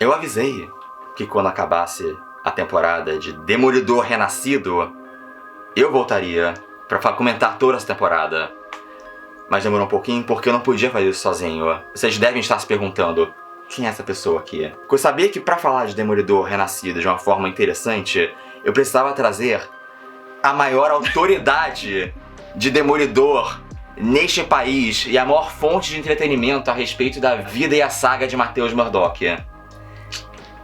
Eu avisei que quando acabasse a temporada de Demolidor Renascido, eu voltaria pra comentar toda essa temporada. Mas demorou um pouquinho porque eu não podia fazer isso sozinho. Vocês devem estar se perguntando, quem é essa pessoa aqui? Eu sabia que pra falar de Demolidor Renascido de uma forma interessante, eu precisava trazer a maior autoridade de Demolidor neste país e a maior fonte de entretenimento a respeito da vida e a saga de Matheus Murdock.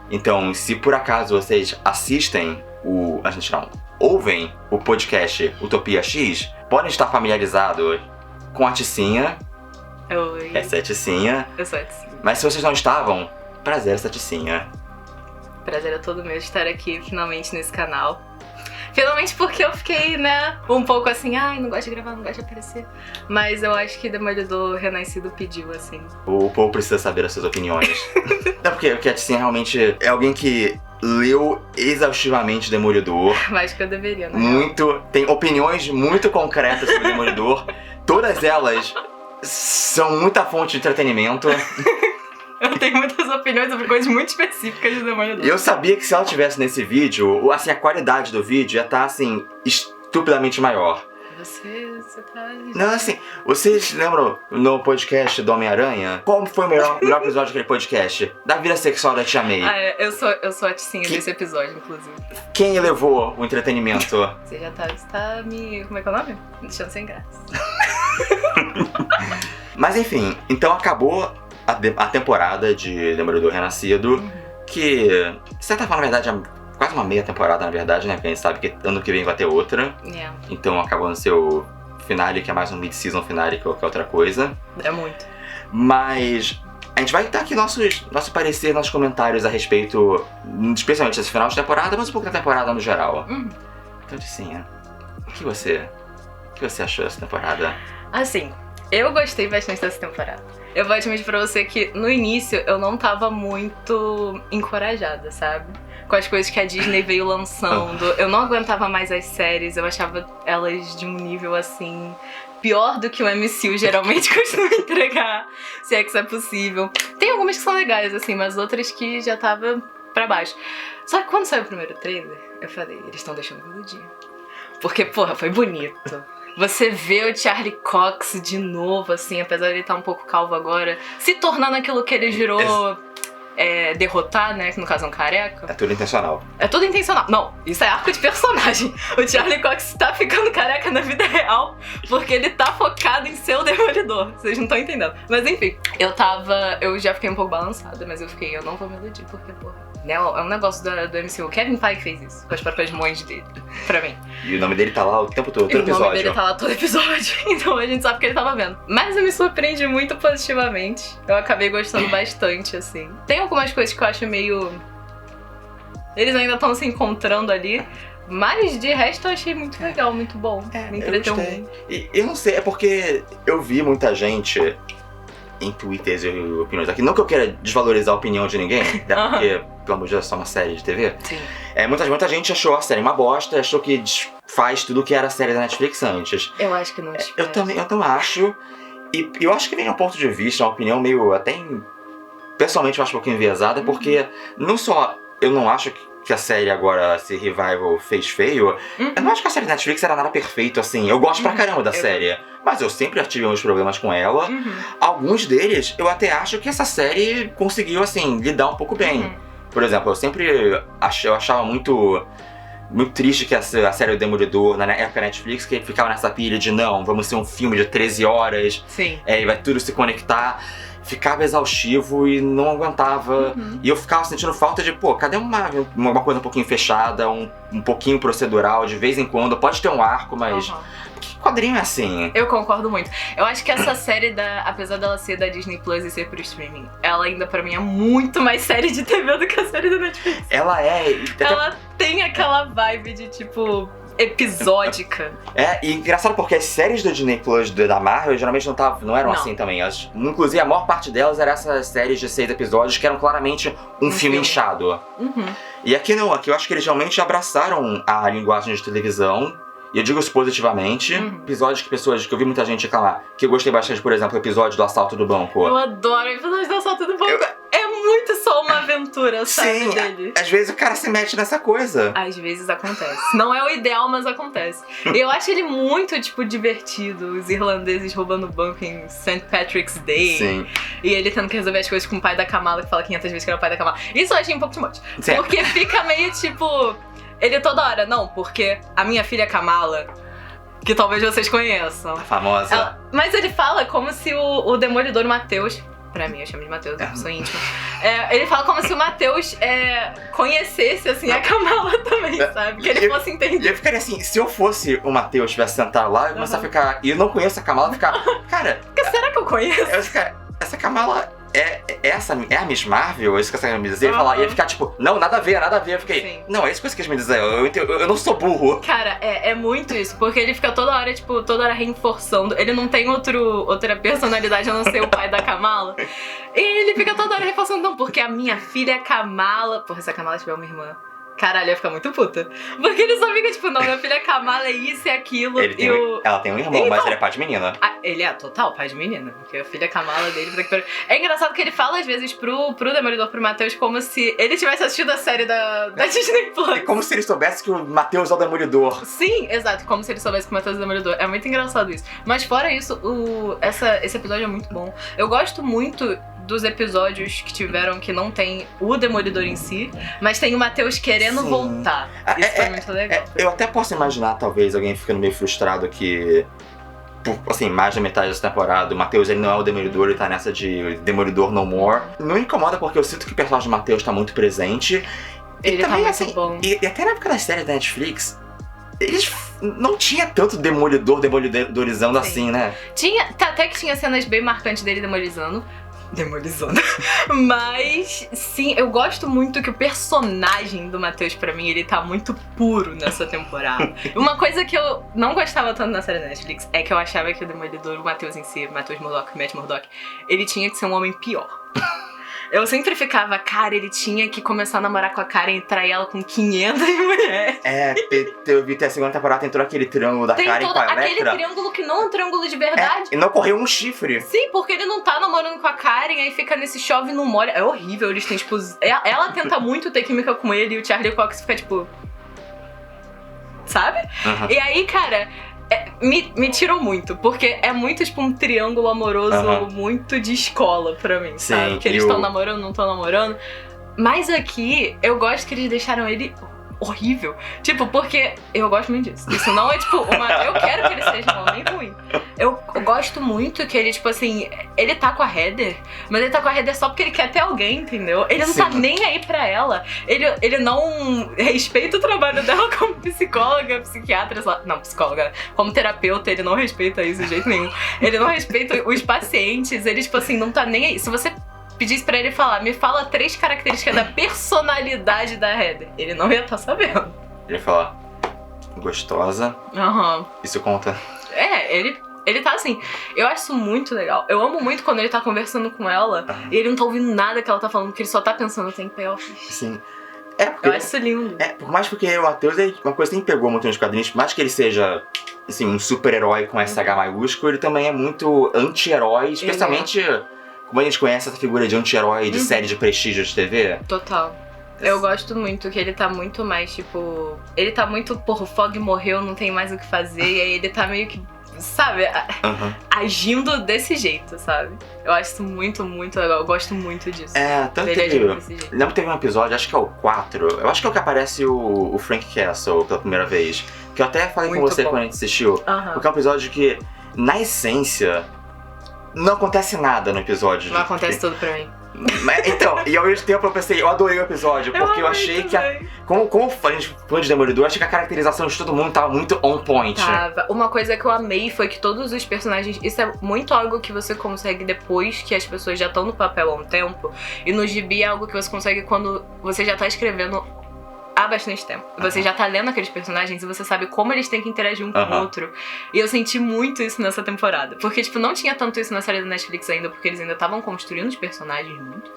Então, se por acaso vocês assistem ouvem o podcast Utopia X, podem estar familiarizados com a Ticinha. Oi. Essa é a Ticinha. Eu sou a Ticinha. Mas se vocês não estavam, prazer, essa Ticinha. Prazer é todo meu estar aqui finalmente nesse canal. Finalmente porque eu fiquei, né, um pouco assim, ai, não gosto de gravar, não gosto de aparecer. Mas eu acho que Demolidor Renascido pediu, assim. O povo precisa saber as suas opiniões. É porque a Ticinha realmente é alguém que leu exaustivamente Demolidor. Mais que eu deveria, né? Tem opiniões muito concretas sobre Demolidor. Todas elas são muita fonte de entretenimento. Eu tenho muitas opiniões sobre coisas muito específicas de Demolidor. Eu sabia que se ela estivesse nesse vídeo, assim, a qualidade do vídeo ia estar, assim, estupidamente maior. Você tá... Não, assim, vocês lembram no podcast do Homem-Aranha? Qual foi o melhor episódio daquele podcast? Da vida sexual da Tia May. Ah, eu sou a Ticinha desse episódio, inclusive. Quem elevou o entretenimento? Você já tá me... Como é que é o nome? Me deixando sem graça. Mas enfim, então acabou a temporada de Demolidor Renascido, que, de certa forma, na verdade, é quase uma meia temporada, na verdade, né? Porque a gente sabe que ano que vem vai ter outra. Yeah. Então acabou no seu finale, que é mais um mid-season finale que qualquer outra coisa. É muito. Mas a gente vai dar aqui nosso parecer, nossos comentários a respeito, especialmente desse final de temporada, mas um pouco da temporada no geral. Então, Ticinha, o que você achou dessa temporada? Assim, eu gostei bastante dessa temporada. Eu vou admitir pra você que no início eu não tava muito encorajada, sabe? Com as coisas que a Disney veio lançando. Eu não aguentava mais as séries, eu achava elas de um nível assim pior do que o MCU geralmente costuma entregar, se é que isso é possível. Tem algumas que são legais, assim, mas outras que já tava pra baixo. Só que quando saiu o primeiro trailer, eu falei, eles estão deixando me iludir. Porque, porra, foi bonito. Você vê o Charlie Cox de novo, assim, apesar de ele estar um pouco calvo agora, se tornando aquilo que ele jurou derrotar, né? Que no caso é um careca. É tudo intencional. É tudo intencional. Não, isso é arco de personagem. O Charlie Cox tá ficando careca na vida real porque ele tá focado em ser o Demolidor. Vocês não estão entendendo. Mas enfim, eu já fiquei um pouco balançada, mas eu não vou me iludir porque, porra, né, é um negócio do MCU. O Kevin Feige fez isso com as próprias mães dele, pra mim. E o nome dele tá lá o tempo todo, todo episódio. O nome dele tá lá todo episódio, então a gente sabe que ele tava vendo. Mas eu me surpreendi muito positivamente. Eu acabei gostando bastante, assim. Tem algumas coisas que eu acho meio... Eles ainda estão se encontrando ali. Mas de resto eu achei muito legal, muito bom. Me entreteu muito. E eu não sei, é porque eu vi muita gente em Twitter e opiniões aqui. Não que eu queira desvalorizar a opinião de ninguém, até porque, pelo amor de Deus, é só uma série de TV. Sim. Muita gente achou a série uma bosta, achou que faz tudo que era a série da Netflix antes. Eu acho que não eu também acho. E eu acho que vem um ponto de vista, uma opinião meio até... Pessoalmente eu acho um pouquinho enviesada, porque não só eu não acho que a série agora, esse revival, fez feio, eu não acho que a série da Netflix era nada perfeito, assim. Eu gosto pra caramba da série, mas eu sempre tive meus problemas com ela. Alguns deles, eu até acho que essa série conseguiu, assim, lidar um pouco bem. Por exemplo, eu sempre achava muito triste que a série do Demolidor, na época da Netflix, que ficava nessa pilha de não, vamos ser um filme de 13 horas, e vai tudo se conectar. Ficava exaustivo e não aguentava. E eu ficava sentindo falta de, cadê uma coisa um pouquinho fechada, um pouquinho procedural, de vez em quando. Pode ter um arco, mas que quadrinho é assim? Eu concordo muito. Eu acho que essa série, apesar dela ser da Disney Plus e ser pro streaming, ela ainda pra mim é muito mais série de TV do que a série da Netflix. Ela é... Ela tem aquela vibe de, tipo... episódica. E engraçado porque as séries do Disney Plus da Marvel geralmente não eram assim também. Inclusive a maior parte delas eram essas séries de 6 episódios que eram claramente um filme inchado. E aqui não, aqui eu acho que eles realmente abraçaram a linguagem de televisão. E eu digo isso positivamente. Episódios que eu vi muita gente reclamar. Que eu gostei bastante, por exemplo, o episódio do assalto do banco. Eu adoro o episódio do assalto do banco. É muito só uma aventura aventura, sabe, Sim, dele. Às vezes o cara se mete nessa coisa. Às vezes acontece. Não é o ideal, mas acontece. Eu acho ele muito, tipo, divertido. Os irlandeses roubando banco em St. Patrick's Day. Sim. E ele tendo que resolver as coisas com o pai da Kamala, que fala 500 vezes que era o pai da Kamala. Isso eu achei um pouco de monte. Sim. Porque fica meio, tipo... Ele toda hora, não, porque a minha filha Kamala, que talvez vocês conheçam. A famosa. Mas ele fala como se o Demolidor Matheus... Pra mim, eu chamo de Matheus, eu sou íntima. Ele fala como se o Matheus conhecesse, assim, a Kamala também, sabe? Que ele fosse entender. Eu ficaria assim, se eu fosse o Matheus, tivesse sentado lá, eu começar a ficar... E eu não conheço a Kamala, ficar... Cara... Será que eu conheço? Essa Kamala é a Miss Marvel? É isso que você quer me dizer? E ia ficar tipo, não, nada a ver. Eu fiquei, Sim. não, é isso que você quer me dizer. Eu não sou burro. Cara, é muito isso, porque ele fica toda hora reforçando. Ele não tem outra personalidade a não ser o pai da Kamala. E ele fica toda hora reforçando, não, porque a minha filha é Kamala. Porra, se a Kamala tiver uma irmã. Caralho, eu ia ficar muito puta. Porque ele só fica tipo, não, minha filha é Kamala, é isso e aquilo. Ela tem um irmão, Então, mas ele é pai de menina. Ele é total pai de menina, porque a filha Kamala dele... É engraçado que ele fala às vezes pro Demolidor, pro Matheus, como se ele tivesse assistido a série da Disney Plus. É como se ele soubesse que o Matheus é o Demolidor. Sim, exato, como se ele soubesse que o Matheus é o Demolidor. É muito engraçado isso. Mas fora isso, esse episódio é muito bom. Eu gosto muito dos episódios que tiveram que não tem o Demolidor em si, mas tem o Matheus querendo voltar. Isso foi muito legal. Eu até posso imaginar, talvez, alguém ficando meio frustrado que... Assim, mais da metade dessa temporada, o Matheus ele não é o Demolidor, ele tá nessa de Demolidor No More. Não me incomoda porque eu sinto que o personagem do Matheus tá muito presente. Ele também, tá muito bom. E até na época das séries da Netflix, eles não tinha tanto demolidorizando assim, né? Até que tinha cenas bem marcantes dele demolizando. Mas, sim, eu gosto muito que o personagem do Matheus, pra mim, ele tá muito puro nessa temporada. Uma coisa que eu não gostava tanto na série da Netflix é que eu achava que o Demolidor, o Matheus em si, Matheus Murdock, Matt Murdock, ele tinha que ser um homem pior. Eu sempre ficava, cara, ele tinha que começar a namorar com a Karen e trair ela com 500 mulheres. Eu vi até a segunda temporada, entrou aquele triângulo da Karen com a Elektra. Aquele triângulo que não é um triângulo de verdade. E não correu um chifre. Sim, porque ele não tá namorando com a Karen, aí fica nesse chove e não molha. É horrível, eles têm, tipo... Ela tenta muito ter química com ele e o Charlie Cox fica, tipo... Sabe? Uhum. E aí, cara... Me tirou muito, porque é muito tipo um triângulo amoroso muito de escola pra mim, sabe? Sim, que eles estão namorando, não estão namorando. Mas aqui, eu gosto que eles deixaram ele horrível. Tipo, porque eu gosto muito disso. Isso não é tipo eu quero que ele seja um homem ruim. Eu gosto muito que ele, tipo assim, ele tá com a Heather, mas ele tá com a Heather só porque ele quer ter alguém, entendeu? Ele não tá nem aí pra ela. Ele não respeita o trabalho dela como psicóloga, psiquiatra, não, psicóloga, como terapeuta, ele não respeita isso de jeito nenhum. Ele não respeita os pacientes, ele, tipo assim, não tá nem aí. Se você pedisse pra ele falar, me fala 3 características da personalidade da Heather, ele não ia estar sabendo. Ele ia falar, gostosa. Isso conta. Ele tá assim, eu acho isso muito legal. Eu amo muito quando ele tá conversando com ela e ele não tá ouvindo nada que ela tá falando, porque ele só tá pensando, tem payoff. Sim. Eu acho isso lindo. Por mais porque o Matheus, uma coisa que me pegou muito nos quadrinhos, por mais que ele seja, assim, um super-herói com SH maiúsculo, ele também é muito anti-herói, especialmente como a gente conhece essa figura de anti-herói de série de prestígio de TV. Total. Eu gosto muito que ele tá muito mais, tipo... Ele tá muito, porra, o Fog morreu, não tem mais o que fazer, e aí ele tá meio que, sabe, agindo desse jeito, sabe? Eu acho isso muito, muito legal. Eu gosto muito disso. Tanto que lembro que teve um episódio, acho que é o 4, eu acho que é o que aparece o Frank Castle pela primeira vez, que eu até falei muito com você quando a gente assistiu, porque é um episódio que, na essência, não acontece nada no episódio. Não acontece tudo pra mim. Então, e ao mesmo tempo eu pensei, eu adorei o episódio, porque eu achei que como a gente falou de Demolidor, eu achei que a caracterização de todo mundo tava muito on point. Uma coisa que eu amei foi que todos os personagens, isso é muito algo que você consegue depois que as pessoas já estão no papel há um tempo, e no gibi é algo que você consegue quando você já tá escrevendo a há bastante tempo. Você já tá lendo aqueles personagens e você sabe como eles têm que interagir um com o outro. E eu senti muito isso nessa temporada. Porque, tipo, não tinha tanto isso na série da Netflix ainda, porque eles ainda estavam construindo os personagens muito.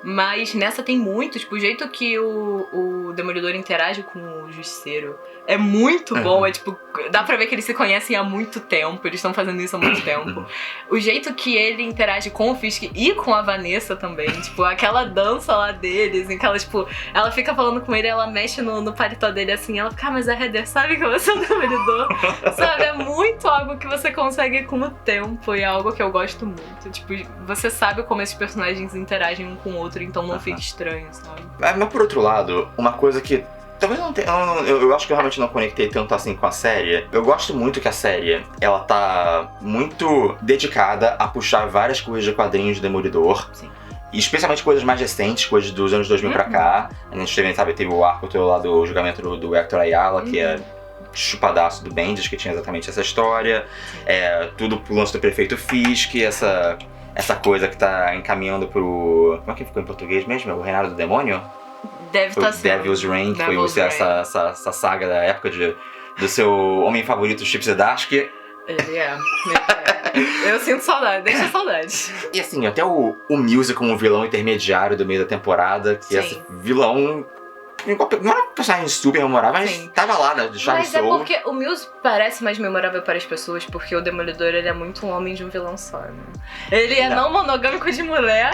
Mas nessa tem muito, tipo, o jeito que o Demolidor interage com o Justiceiro é muito bom. É tipo, dá pra ver que eles se conhecem há muito tempo, eles estão fazendo isso há muito tempo. O jeito que ele interage com o Fisk e com a Vanessa também, tipo, aquela dança lá deles, em que ela, tipo, ela fica falando com ele, ela mexe no paletó dele assim, ela fica, mas é Heather, sabe que você é um Demolidor? Sabe, é muito algo que você consegue com o tempo e é algo que eu gosto muito. Tipo, você sabe como esses personagens interagem um com o outro, então não fica estranho, sabe? Mas por outro lado, uma coisa que talvez não tenha. Eu acho que eu realmente não conectei tanto assim com a série. Eu gosto muito que a série, ela tá muito dedicada a puxar várias coisas de quadrinhos de Demolidor. Sim. E especialmente coisas mais recentes, coisas dos anos 2000 pra cá. A gente teve o arco todo lá do julgamento do Hector Ayala, que é chupadaço do Bendis, que tinha exatamente essa história. Tudo pro lance do prefeito Fisk, essa coisa que tá encaminhando pro... Como é que ficou em português mesmo? O Reinado do Demônio? Deve estar sendo. Devil's Reign, que foi essa saga da época do seu homem favorito, Chip Zdarsky. Ele é. Eu sinto saudade, deixa saudade. E assim, até o Muse como vilão intermediário do meio da temporada, que esse vilão... Não era um personagem super memorável, mas tava lá, né, de Charlie Soule. Mas é porque o Muse parece mais memorável para as pessoas, porque o Demolidor, ele é muito um homem de um vilão só, né? Ele é não monogâmico de mulher,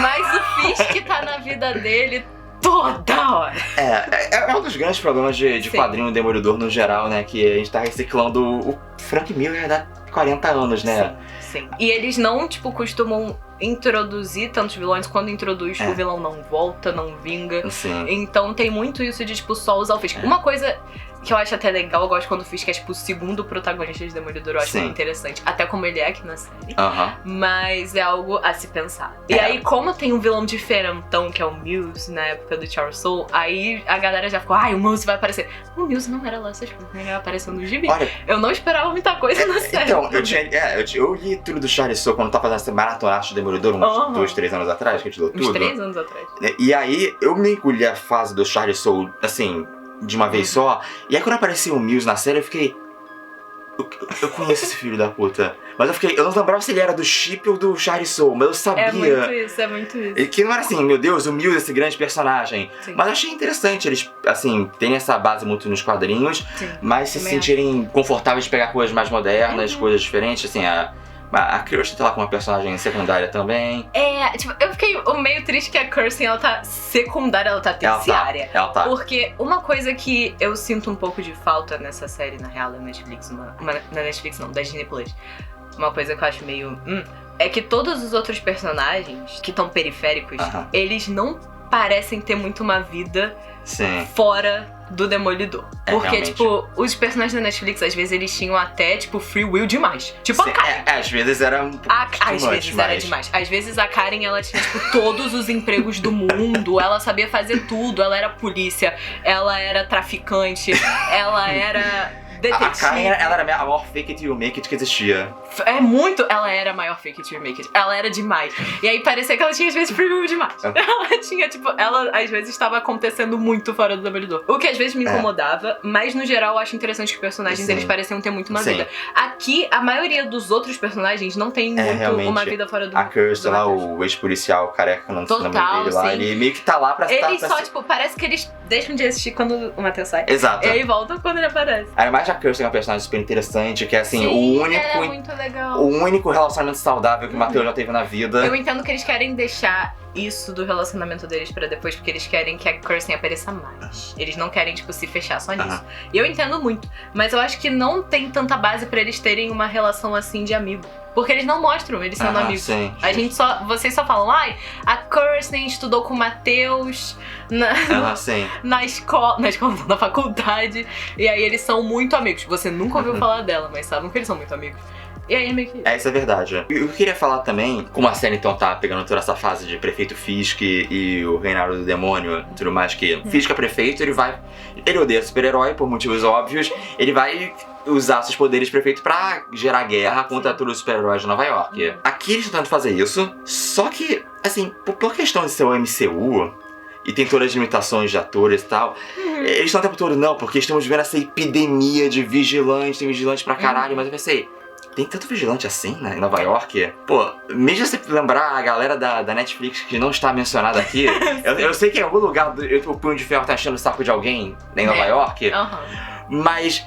mas o Fisk tá na vida dele toda hora. É um dos grandes problemas de quadrinho Demolidor no geral, né, que a gente tá reciclando o Frank Miller já dá 40 anos, né? Sim. E eles não, tipo, costumam introduzir tantos vilões. Quando introduz, o vilão não volta, não vinga. Sim. Então tem muito isso de, tipo, só usar o Fisk. Uma coisa que eu acho até legal, eu gosto quando o Fisk é, tipo, o segundo protagonista de Demolidor. Eu acho muito interessante. Até como ele é aqui na série. Mas é algo a se pensar. E aí, como tem um vilão diferentão, que é o Muse, na época do Charles Soule, aí a galera já ficou, o Muse vai aparecer. O Muse não era lá essas coisas, ele apareceu no gibi. Olha, eu não esperava muita coisa na série. Então, eu li tudo do Charles Soule quando eu tava fazendo essa maratona de Demolidor, uns 2, 3 anos atrás, que a gente leu tudo. Uns 3 anos atrás. E aí, eu me engoli a fase do Charles Soule, assim, de uma vez só. E aí, quando apareceu o Muse na série, eu fiquei... Eu conheço esse filho da puta. Mas eu não lembrava se ele era do Chip ou do Charles Soule, mas eu sabia. É muito isso. E que não era assim, meu Deus, o Muse, esse grande personagem. Sim. Mas achei interessante eles, assim, terem essa base muito nos quadrinhos, mas se sentirem confortáveis de pegar coisas mais modernas, coisas diferentes, assim, a Kirsten tá lá com uma personagem secundária também. Tipo, eu fiquei meio triste que a Kirsten, ela tá secundária, ela tá terciária. Ela tá. Porque uma coisa que eu sinto um pouco de falta nessa série, na real, da Netflix, na Netflix não, da Disney Plus, uma coisa que eu acho meio... é que todos os outros personagens que estão periféricos, eles não parecem ter muito uma vida fora do Demolidor. Porque, realmente, tipo, os personagens da Netflix, às vezes, eles tinham até, tipo, free will demais. Tipo, a Karen. Às vezes era era demais. Às vezes a Karen, ela tinha, tipo, todos os empregos do mundo, ela sabia fazer tudo, ela era polícia, ela era traficante, ela era... detetive. A Karen, ela era a maior fake it you make it que existia. Ela era a maior fake it you make it. Ela era demais. E aí parecia que ela tinha, às vezes, free will demais. Ela tinha, tipo, ela, às vezes, estava acontecendo muito fora do Demolidor. O que, às vezes, me incomodava, mas, no geral, eu acho interessante que os personagens, eles pareciam ter muito uma vida. Aqui, a maioria dos outros personagens não tem muito uma vida fora do... A Kirsten lá, o ex-policial careca, não sei o nome dele lá, ele meio que tá lá pra... Eles só, tipo, parece que eles deixam de existir quando o Matheus sai. Exato. E aí voltam quando ele aparece. Ainda mais a Kirsten é uma personagem super interessante, que é, assim, ela é muito legal. O único relacionamento saudável que o Matheus já teve na vida. Eu entendo que eles querem deixar isso do relacionamento deles pra depois, porque eles querem que a Kirsten apareça mais. Eles não querem, tipo, se fechar só nisso. E eu entendo muito, mas eu acho que não tem tanta base pra eles terem uma relação assim de amigo. Porque eles não mostram eles sendo amigos. Sim, vocês só falam, a Kirsten estudou com o Matheus na escola, na faculdade, e aí eles são muito amigos. Você nunca ouviu falar dela, mas sabem que eles são muito amigos. E aí é meio que... Isso é verdade. Eu queria falar também, como a série então tá pegando toda essa fase de prefeito Fisk e o Reinado do Demônio e tudo mais, que Fisk é prefeito, ele odeia super-herói por motivos óbvios, ele vai usar seus poderes de prefeito pra gerar guerra contra todos os super-heróis de Nova York. Aqui eles estão tentando fazer isso, só que, assim, por questão de ser o MCU, e tem todas as limitações de atores e tal. Eles estão o tempo todo, não, porque estamos vendo essa epidemia de vigilantes, tem vigilante pra caralho, mas eu pensei, tem tanto vigilante assim, né, em Nova York? Pô, mesmo você lembrar a galera da Netflix que não está mencionada aqui, eu sei que em algum lugar o Punho de Ferro tá enchendo o saco de alguém em Nova York, mas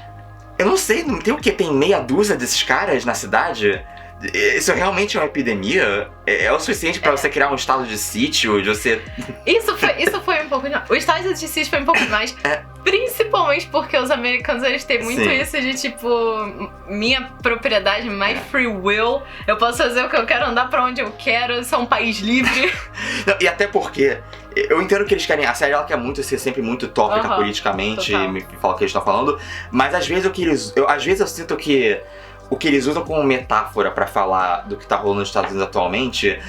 eu não sei, não tem o que? Tem meia dúzia desses caras na cidade? Isso realmente é uma epidemia? É o suficiente pra você criar um estado de sítio, de você... Isso foi um pouco demais. O estado de sítio foi um pouco demais, principalmente porque os americanos, eles têm muito isso de, tipo, minha propriedade, my free will, eu posso fazer o que eu quero, andar pra onde eu quero, eu sou um país livre. Não, e até porque, eu entendo que eles querem, a série ela quer muito ser sempre muito tópica politicamente, me fala o que eles estão falando, mas às vezes eu sinto que o que eles usam como metáfora pra falar do que tá rolando nos Estados Unidos atualmente,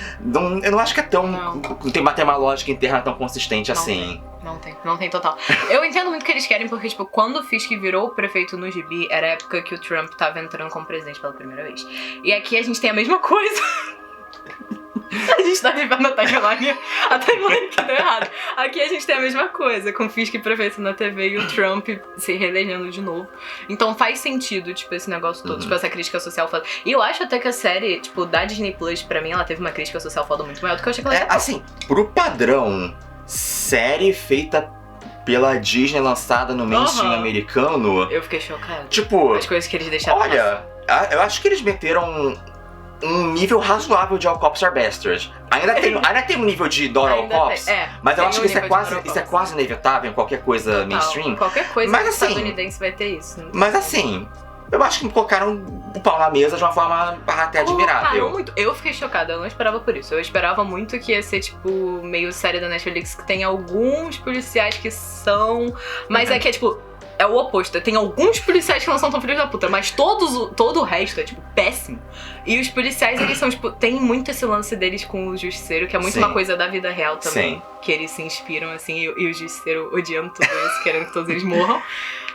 eu não acho que é tão... Não tem uma lógica interna tão consistente assim. Não tem total. Eu entendo muito o que eles querem, porque, tipo, quando o Fisk virou o prefeito no gibi, era a época que o Trump tava entrando como presidente pela primeira vez. E aqui a gente tem a mesma coisa. A gente tá vivendo a timeline que deu errado. Aqui a gente tem a mesma coisa, com o Fisk prefeito na TV e o Trump se reelegendo de novo. Então faz sentido, tipo, esse negócio todo, tipo, essa crítica social foda. E eu acho até que a série, tipo, da Disney Plus, pra mim, ela teve uma crítica social foda muito maior do que eu achei que ela tinha. Assim, pro padrão, série feita pela Disney lançada no mainstream americano... Eu fiquei chocada. Tipo... As coisas que eles deixaram. Olha, eu acho que eles meteram um nível razoável de All Cops Are Bastards. Ainda tem um nível de Dora All Cops, mas eu acho que isso é quase inevitável em qualquer coisa mainstream. Qualquer coisa mas, assim, estadunidense vai ter isso. Mas assim, eu acho que colocaram o pau na mesa de uma forma até admirável. Muito. Eu fiquei chocada, eu não esperava por isso. Eu esperava muito que ia ser, tipo, meio série da Netflix, que tem alguns policiais que são... Mas é que é, tipo... É o oposto, tem alguns policiais que não são tão filhos da puta, mas todo o resto é, tipo, péssimo. E os policiais, eles são, tipo, tem muito esse lance deles com o Justiceiro, que é muito uma coisa da vida real também. Que eles se inspiram, assim, e o Justiceiro odiando tudo isso, querendo que todos eles morram.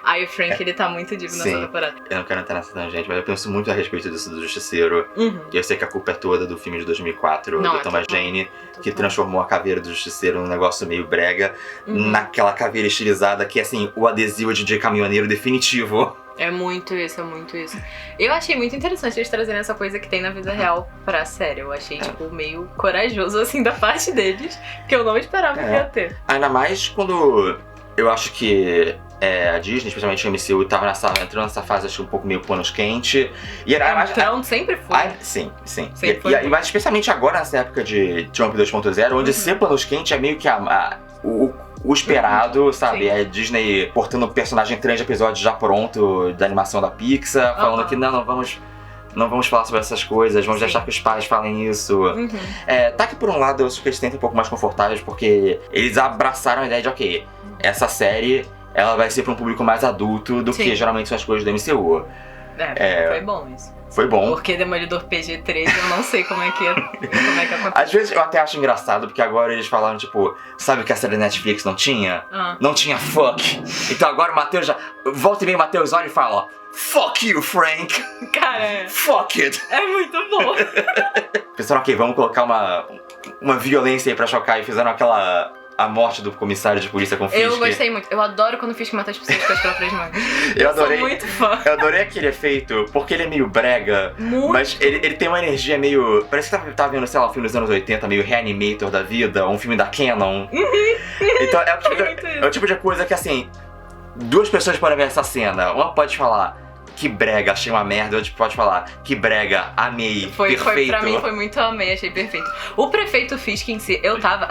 Aí o Frank, ele tá muito divo nessa temporada. Eu não quero entrar nessa tangente, mas eu penso muito a respeito disso do Justiceiro. E eu sei que a culpa é toda do filme de 2004, do Thomas Jane, que transformou a caveira do Justiceiro num negócio meio brega, naquela caveira estilizada que é, assim, o adesivo de caminhoneiro definitivo. É muito isso, é muito isso. Eu achei muito interessante eles trazerem essa coisa que tem na vida real pra série. Eu achei, tipo, meio corajoso, assim, da parte deles, que eu não esperava que ia ter. Ainda mais quando eu acho que a Disney, especialmente o MCU, tava entrando nessa fase, acho que um pouco meio panos quente. E era Trump sempre foi. Sim. Mas especialmente agora, nessa época de Trump 2.0, onde ser panos quente é meio que o esperado, sabe? É Disney portando o personagem 3 episódios já pronto da animação da Pixar, falando que não vamos falar sobre essas coisas, vamos deixar que os pais falem isso. Tá que por um lado eu acho que eles sentem um pouco mais confortáveis, porque eles abraçaram a ideia de, ok, essa série ela vai ser pra um público mais adulto do que geralmente são as coisas do MCU. Foi bom isso. Foi bom. Porque Demolidor PG-13, eu não sei como é que aconteceu. Às vezes eu até acho engraçado, porque agora eles falaram, tipo, sabe o que a série da Netflix não tinha? Não tinha fuck. Então agora o Matheus já... Volta e meia o Matheus olha e fala, fuck you, Frank. Cara, fuck it. É muito bom. Pensaram, ok, vamos colocar uma violência aí pra chocar, e fizeram a morte do comissário de polícia com o Fisk. Eu gostei muito. Eu adoro quando o Fisk mata as pessoas com as próprias mãos. Eu adorei. Sou muito fã. Eu adorei aquele efeito, porque ele é meio brega. Mas ele tem uma energia meio... Parece que tava vendo, sei lá, um filme dos anos 80, meio Reanimator da vida, um filme da Canon. Então é o tipo de coisa que, assim, duas pessoas podem ver essa cena. Uma pode falar, que brega, achei uma merda. Outra pode falar, que brega, amei, perfeito. Pra mim foi muito amei, achei perfeito. O prefeito Fisk em si, eu tava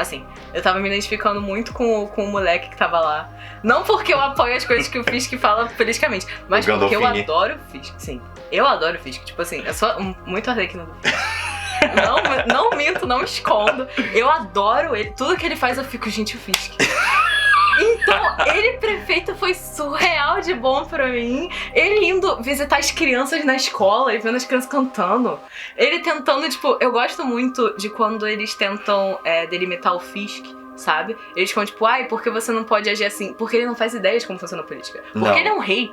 me identificando muito com o moleque que tava lá. Não porque eu apoio as coisas que o Fisk fala politicamente, mas porque eu adoro o Fisk. Sim, eu adoro o Fisk. Tipo assim, eu sou muito arlequina do Fisk. Não minto, não me escondo. Eu adoro ele. Tudo que ele faz eu fico, gente, o Fisk. Então, ele prefeito foi surreal de bom pra mim. Ele indo visitar as crianças na escola e vendo as crianças cantando. Ele tentando, tipo, eu gosto muito de quando eles tentam delimitar o Fisk, sabe? Eles ficam tipo, por que você não pode agir assim? Porque ele não faz ideia de como funciona a política. Porque ele é um rei.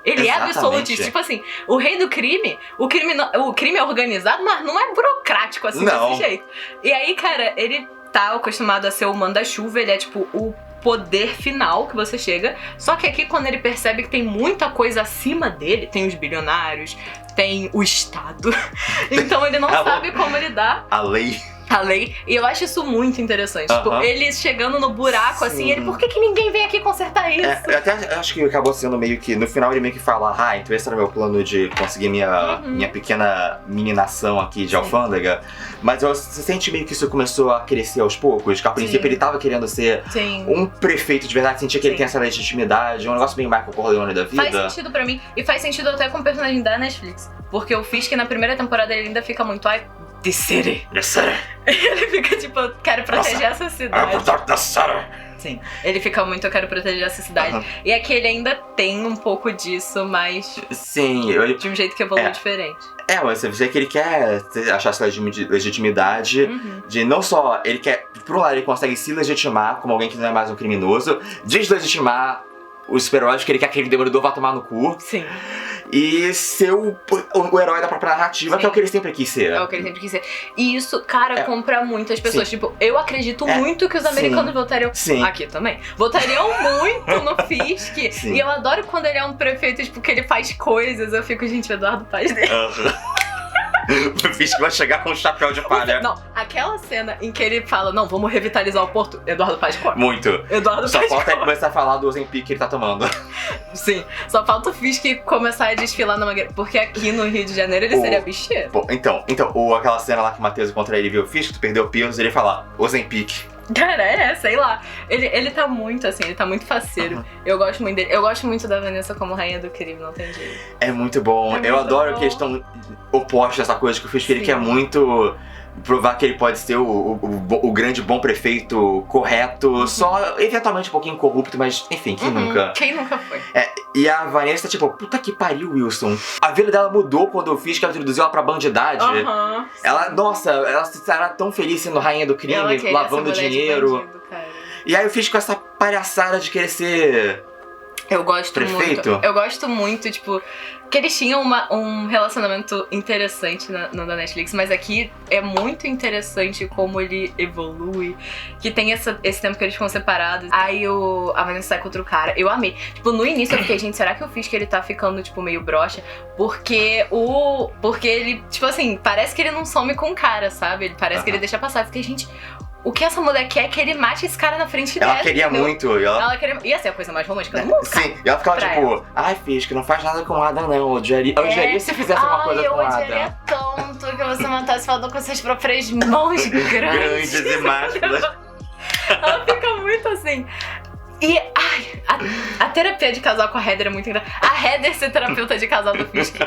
Ele é absolutista. Tipo assim, o rei do crime, o crime é organizado, mas não é burocrático assim desse jeito. E aí, cara, ele tá acostumado a ser o manda-chuva, ele é tipo o poder final que você chega. Só que aqui, quando ele percebe que tem muita coisa acima dele, tem os bilionários, tem o Estado. Então ele não sabe como lidar. A lei. A lei. E eu acho isso muito interessante. Tipo, ele chegando no buraco, assim, ele, por que ninguém vem aqui consertar isso? Eu até acho que acabou sendo meio que, no final ele meio que fala, então esse era o meu plano de conseguir minha pequena mini nação aqui de alfândega. Mas você sente meio que isso começou a crescer aos poucos, que a princípio ele tava querendo ser um prefeito de verdade, sentia que ele tem essa legitimidade, um negócio bem Michael Corleone da vida. Faz sentido pra mim, e faz sentido até com o personagem da Netflix. Porque o Fisk, na primeira temporada, ele ainda fica muito, The City. The City. Ele fica tipo, eu quero proteger essa cidade. The City. Sim, ele fica muito, eu quero proteger essa cidade. E aqui ele ainda tem um pouco disso, mas sim, de um jeito que evolui diferente. Mas você vê que ele quer achar essa legitimidade de não só, ele quer, por um lado ele consegue se legitimar como alguém que não é mais um criminoso, deslegitimar os super-heróis, que ele quer que aquele Demolidor vá tomar no cu. Sim. E ser o herói da própria narrativa, que é o que ele sempre quis ser. É o que ele sempre quis ser. E isso, cara, compra muitas pessoas. Tipo, eu acredito muito que os americanos votariam... Aqui também. Votariam muito no Fisk. E eu adoro quando ele é um prefeito, tipo, que ele faz coisas. Eu fico, gente, o Eduardo Paes dele. O Fisk vai chegar com um chapéu de palha. Não, aquela cena em que ele fala, não, vamos revitalizar o Porto, Eduardo Paes corre. Muito. Eduardo Só Paes falta ele começar a falar do Ozempic que ele tá tomando. Sim, só falta o Fisk começar a desfilar na Mangueira, porque aqui no Rio de Janeiro ele seria bicheiro. Então, aquela cena lá que o Matheus encontra ele e vê o Fisk, tu perdeu o peso, ele fala, Ozempic. Cara, sei lá. Ele tá muito assim, ele tá muito faceiro. Eu gosto muito dele. Eu gosto muito da Vanessa como rainha do crime, não tem jeito. É muito bom. Eu adoro que eles estão opostos a essa coisa, que o Fisk ele quer muito provar que ele pode ser o grande bom prefeito correto, só eventualmente um pouquinho corrupto, mas enfim, quem nunca? Quem nunca foi? E a Vanessa, tipo, puta que pariu, Wilson. A vida dela mudou quando o Fisk introduziu ela pra bandidade. Ela era tão feliz sendo rainha do crime, lavando dinheiro. Bandido, e aí eu fiz com essa palhaçada de querer ser... Eu gosto prefeito? muito. Eu gosto muito, tipo, que eles tinham um relacionamento interessante no da Netflix, mas aqui é muito interessante como ele evolui, que tem esse tempo que eles ficam separados. Aí a Vanessa sai com outro cara. Eu amei. Tipo, no início eu fiquei, gente, será que eu fiz que ele tá ficando, tipo, meio broxa? Porque ele, tipo assim, parece que ele não some com o cara, sabe? Ele parece que ele deixa passar. Eu fiquei, gente... O que essa mulher quer é que ele mate esse cara na frente dela. Ela queria muito. Ela queria... Ia ser a coisa mais romântica do mundo. Sim, e ela ficava tipo, Fisk, não faz nada com o Adam, não. Eu odiaria se fizesse uma coisa com o Adam. Eu odiaria tanto que você matasse falando com suas próprias mãos grandes e másculas. Ela fica muito assim. E, a terapia de casal com a Heather é muito engraçada. A Heather ser terapeuta de casal do Fisk.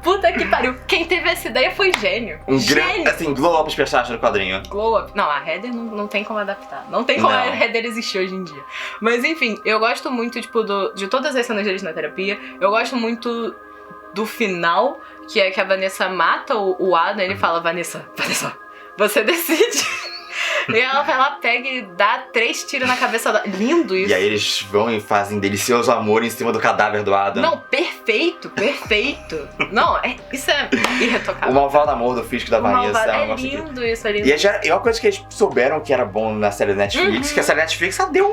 Puta que pariu. Quem teve essa ideia foi gênio. Gênio. Assim, glow up os personagens do quadrinho. Glow up. Não, a Heather não tem como adaptar. Não tem como a Heather existir hoje em dia. Mas enfim, eu gosto muito, tipo, de todas as cenas deles na terapia. Eu gosto muito do final, que é que a Vanessa mata o Adam. Ele fala, Vanessa, você decide. E ela vai lá, pega e dá 3 tiros na cabeça dela. Lindo isso. E aí eles vão e fazem delicioso amor em cima do cadáver do Adam. Não, perfeito. Não, isso é irretocável. O malvado amor do Fisk da Vanessa. É lindo isso, é lindo. E é uma coisa que eles souberam que era bom na série da Netflix, que a série da Netflix ela deu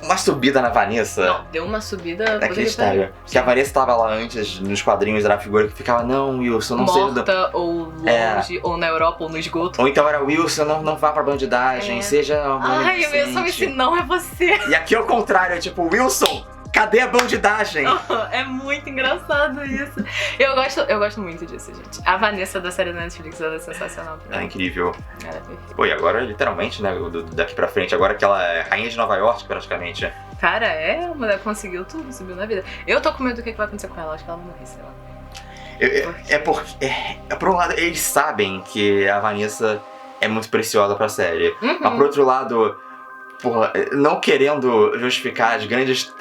uma subida na Vanessa. Não, deu uma subida... Naquela história. Que a Vanessa tava lá antes, nos quadrinhos, era a figura que ficava, não, Wilson, não sei... Morta, ou longe, ou na Europa, ou no esgoto. Ou então era Wilson, não vá pra bandidagem, seja uma Ai, o Wilson, esse não é você. E aqui é o contrário, é tipo, Wilson, cadê a bandidagem? É muito engraçado isso. Eu gosto muito disso, gente. A Vanessa da série da Netflix, ela é sensacional. É incrível. Ela é perfeita. Pô, e agora, literalmente, né, daqui pra frente, agora que ela é rainha de Nova York, praticamente. Cara, a mulher conseguiu tudo, subiu na vida. Eu tô com medo do que vai acontecer com ela, acho que ela vai morrer, sei lá. Por um lado, eles sabem que a Vanessa é muito preciosa pra série. Mas por outro lado, porra, não querendo justificar as grandes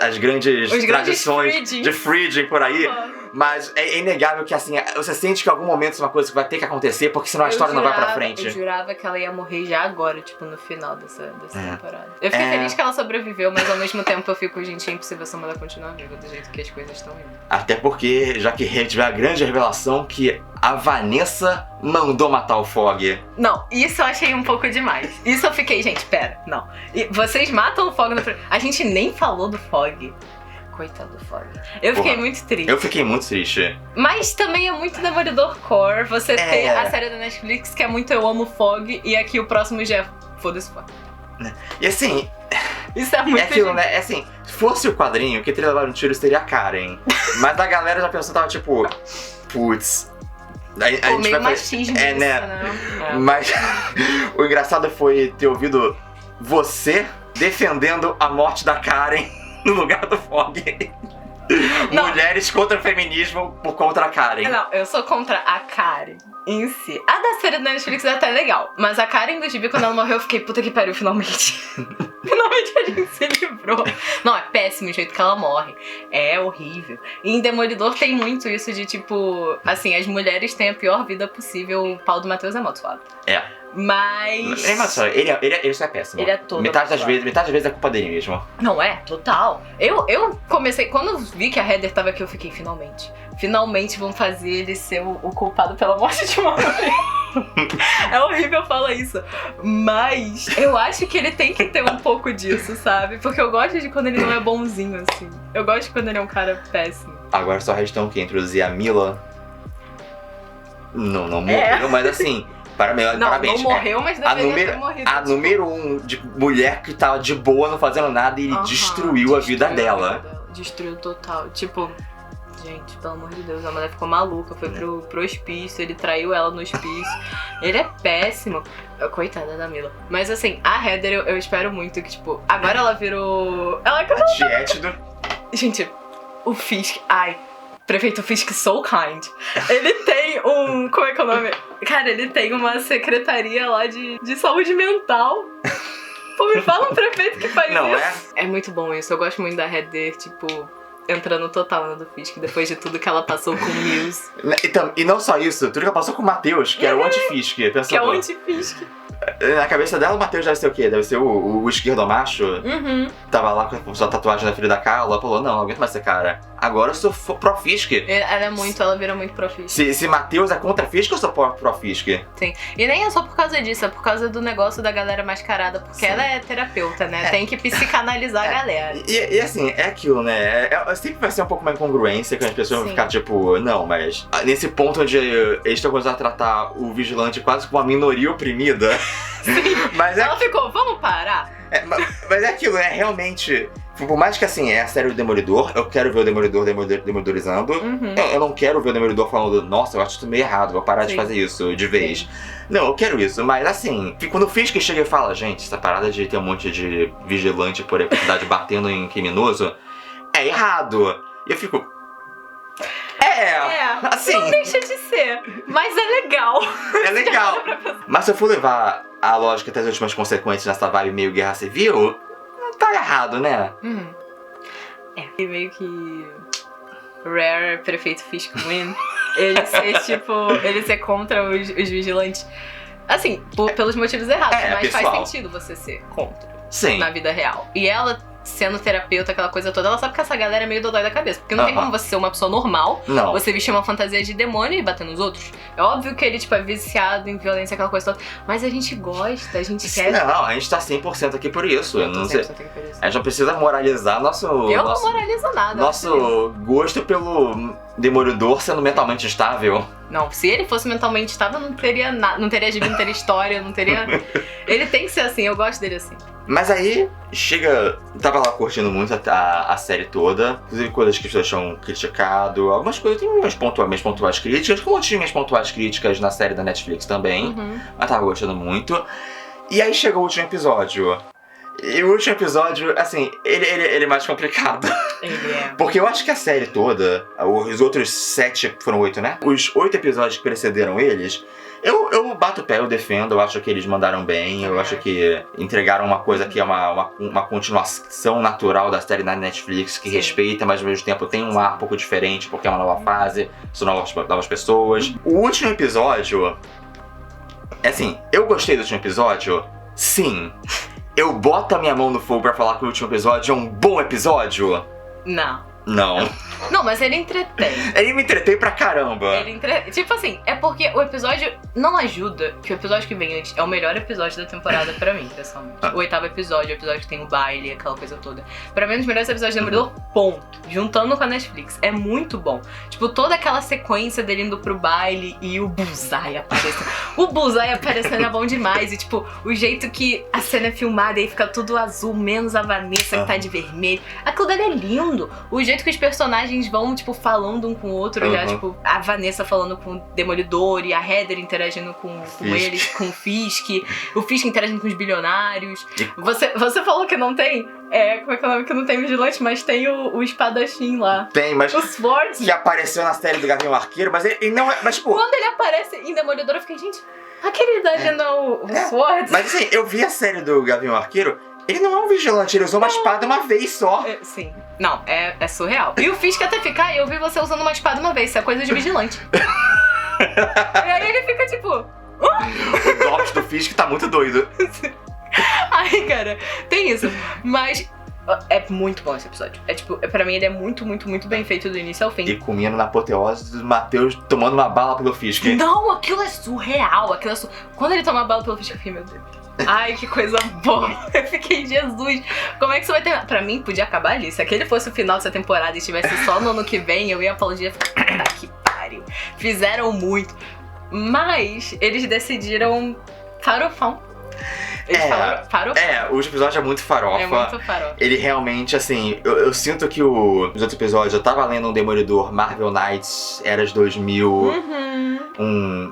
tradições de Frieding por aí, Mas é inegável que, assim, você sente que em algum momento isso é uma coisa que vai ter que acontecer, porque senão a história não vai pra frente. Eu jurava que ela ia morrer já agora, tipo, no final dessa temporada. Eu fiquei feliz que ela sobreviveu, mas ao mesmo tempo eu fico, gente, é impossível essa mulher continuar viva do jeito que as coisas estão indo. Até porque, já que teve a grande revelação que a Vanessa mandou matar o Fog. Não, isso eu achei um pouco demais. Isso eu fiquei, gente, pera, não. E vocês matam o Fog no... A gente nem falou do Fog. Coitado do Fog. Eu fiquei muito triste. Eu fiquei muito triste. Mas também é muito Demolidor Core você ter a série da Netflix que é muito Eu Amo Fog e aqui o próximo já é Foda-se Fog. E assim... Isso é muito aquilo, né? É assim, se fosse o quadrinho, quem teria levado um tiro seria a Karen. Mas a galera já pensou, tava tipo... Putz... A gente meio vai machismo né? né? Mas o engraçado foi ter ouvido você defendendo a morte da Karen no lugar do Fog. Mulheres contra o feminismo por contra a Karen. Não, eu sou contra a Karen em si. A da série da Netflix é até legal, mas a Karen do gibi, quando ela morreu, eu fiquei, puta que pariu, finalmente. Finalmente a gente se livrou. Não, é péssimo o jeito que ela morre. É horrível. E em Demolidor tem muito isso de, tipo, assim, as mulheres têm a pior vida possível. O pau do Matheus é amaldiçoado. É. Mas... Ele só é péssimo. Ele é todo metade das vezes é culpa dele mesmo. Não é? Total. Eu comecei... Quando eu vi que a Heather tava aqui, eu fiquei, finalmente. Finalmente vão fazer ele ser o culpado pela morte de uma mulher. É horrível falar isso. Mas eu acho que ele tem que ter um pouco disso, sabe? Porque eu gosto de quando ele não é bonzinho, assim. Eu gosto de quando ele é um cara péssimo. Agora só resta o que? Introduzir a Mila. Não morreu, mas assim... Parabéns. Não morreu, mas deveria ter morrido. A número 1 de mulher que tava de boa, não fazendo nada, e ele destruiu a vida dela. Destruiu total. Tipo, gente, pelo amor de Deus, a mulher ficou maluca, foi pro hospício, ele traiu ela no hospício. Ele é péssimo. Coitada da Mila. Mas assim, a Heather, eu espero muito que, tipo, agora ela virou... Ela acabou... Gente, o Fisk... Prefeito Fisk so kind. Ele tem um... Como é que é o nome? Cara, ele tem uma secretaria lá de saúde mental. Pô, me fala um prefeito que faz não isso. É muito bom isso. Eu gosto muito da Heather, tipo... Entrando total no Fisk, depois de tudo que ela passou com o Mills. Então, e não só isso, tudo que ela passou com o Matheus, que era o anti-Fisk. Que é o anti-Fisk. Na cabeça dela, o Matheus deve ser o quê? Deve ser o esquerdomacho. Tava lá com a sua tatuagem na filha da Carla. Ela falou, não aguento mais ser cara. Agora eu sou pró-Fisk. Ela vira muito pró-Fisk. Se Matheus é contra Fisk, eu sou pró-Fisk. Sim. E nem é só por causa disso, é por causa do negócio da galera mascarada. Porque ela é terapeuta, né? Tem que psicanalizar a galera. E assim, é aquilo, né? Sempre vai ser um pouco uma incongruência que as pessoas vão ficar tipo, não, mas nesse ponto onde eles estão começando a tratar o vigilante quase como uma minoria oprimida. Sim. Mas ela ficou, vamos parar? Mas é aquilo, né? Realmente. Por mais que assim, é a série do Demolidor, eu quero ver o Demolidor demolidorizando. Eu não quero ver o Demolidor falando, nossa, eu acho isso meio errado, vou parar de fazer isso de vez. Sim. Não, eu quero isso, mas assim, quando o Fisk chega e fala, gente, essa parada de ter um monte de vigilante por aí, cidade batendo em criminoso, é errado. E eu fico. Assim. Não deixa de ser, mas é legal. É legal. Mas se eu for levar a lógica até as últimas consequências nessa vibe meio guerra civil, não tá errado, né? E meio que Rare, prefeito Fisk win. Ele ser tipo, ele ser contra os vigilantes. Assim, pelos motivos errados, mas pessoal. Faz sentido você ser contra. Sim. Na vida real. E ela, sendo terapeuta, aquela coisa toda, ela sabe que essa galera é meio dodói da cabeça. Porque não tem como você ser uma pessoa normal, você vestir uma fantasia de demônio e bater nos outros. É óbvio que ele, tipo, é viciado em violência, aquela coisa toda. Mas a gente gosta, a gente quer... Não, a gente tá 100% aqui por isso. Eu tô 100% aqui por isso. A gente não precisa moralizar nosso... Eu não moralizo nada. Nosso gosto pelo Demolidor sendo mentalmente estável. Não, se ele fosse mentalmente estável, não teria nada, não teria gibi, não teria história, não teria... Ele tem que ser assim, eu gosto dele assim. Mas aí, tava lá curtindo muito a série toda, inclusive coisas que as pessoas tinham criticado, algumas coisas, tem minhas pontuais críticas, como eu tinha minhas pontuais críticas na série da Netflix também, mas tava gostando muito. E aí chegou o último episódio. E o último episódio, assim, ele é mais complicado. Ele é. Porque eu acho que a série toda, os outros 7, foram 8, né? Os 8 episódios que precederam eles, Eu bato o pé, eu defendo, eu acho que eles mandaram bem, eu acho que entregaram uma coisa que é uma continuação natural da série na Netflix, que respeita, mas ao mesmo tempo tem um ar um pouco diferente, porque é uma nova fase, são novas pessoas. O último episódio, assim, eu gostei do último episódio, sim. Eu boto a minha mão no fogo pra falar que o último episódio é um bom episódio? Não. Não. Não, mas ele entretém. Ele me entretém pra caramba. Tipo assim, é porque o episódio não ajuda, que o episódio que vem antes é o melhor episódio da temporada pra mim, pessoalmente. O 8º episódio, o episódio que tem o baile, aquela coisa toda. Pra mim, um dos melhores episódios do Demolidor, ponto. Juntando com a Netflix. É muito bom. Tipo, toda aquela sequência dele indo pro baile e o Bullseye aparecendo. O Bullseye aparecendo é bom demais. E tipo, o jeito que a cena é filmada e aí fica tudo azul, menos a Vanessa que tá de vermelho. Aquilo dali é lindo. O jeito que os personagens vão, tipo, falando um com o outro, já, tipo, a Vanessa falando com o Demolidor e a Heather interagindo com ele, com o Fisk interagindo com os bilionários. Você falou que não tem? Como é que é o nome? Que não tem vigilante, mas tem o espadachim lá. Tem, mas... O Swords. Que apareceu na série do Gavião Arqueiro, mas ele não é... Mas, tipo... Quando ele aparece em Demolidor, eu fiquei, gente, aquele da o Swords. Mas assim, eu vi a série do Gavião Arqueiro, ele não é um vigilante, ele usou uma espada uma vez só. Sim. Não, é surreal. E o Fisk até fica, eu vi você usando uma espada uma vez, isso é coisa de vigilante. E aí ele fica tipo... O Dobbs do Fisk tá muito doido. Ai, cara, tem isso. Mas é muito bom esse episódio. É tipo, pra mim ele é muito, muito, muito bem feito do início ao fim. E comendo na apoteose do Matheus tomando uma bala pelo Fisk. Não, aquilo é surreal. Quando ele toma uma bala pelo Fisk, eu fiquei, meu Deus. Ai, que coisa boa. Eu fiquei, Jesus, como é que isso vai ter... Pra mim, podia acabar ali. Se aquele fosse o final dessa temporada e estivesse só no ano que vem, eu ia aplaudir e falar, que pariu. Fizeram muito. Mas eles decidiram farofão. Eles falaram farofa. O último episódio é muito farofa. É muito farofa. Ele realmente, assim, eu sinto que nos outros episódios eu tava lendo um Demolidor Marvel Knights, Eras 2000,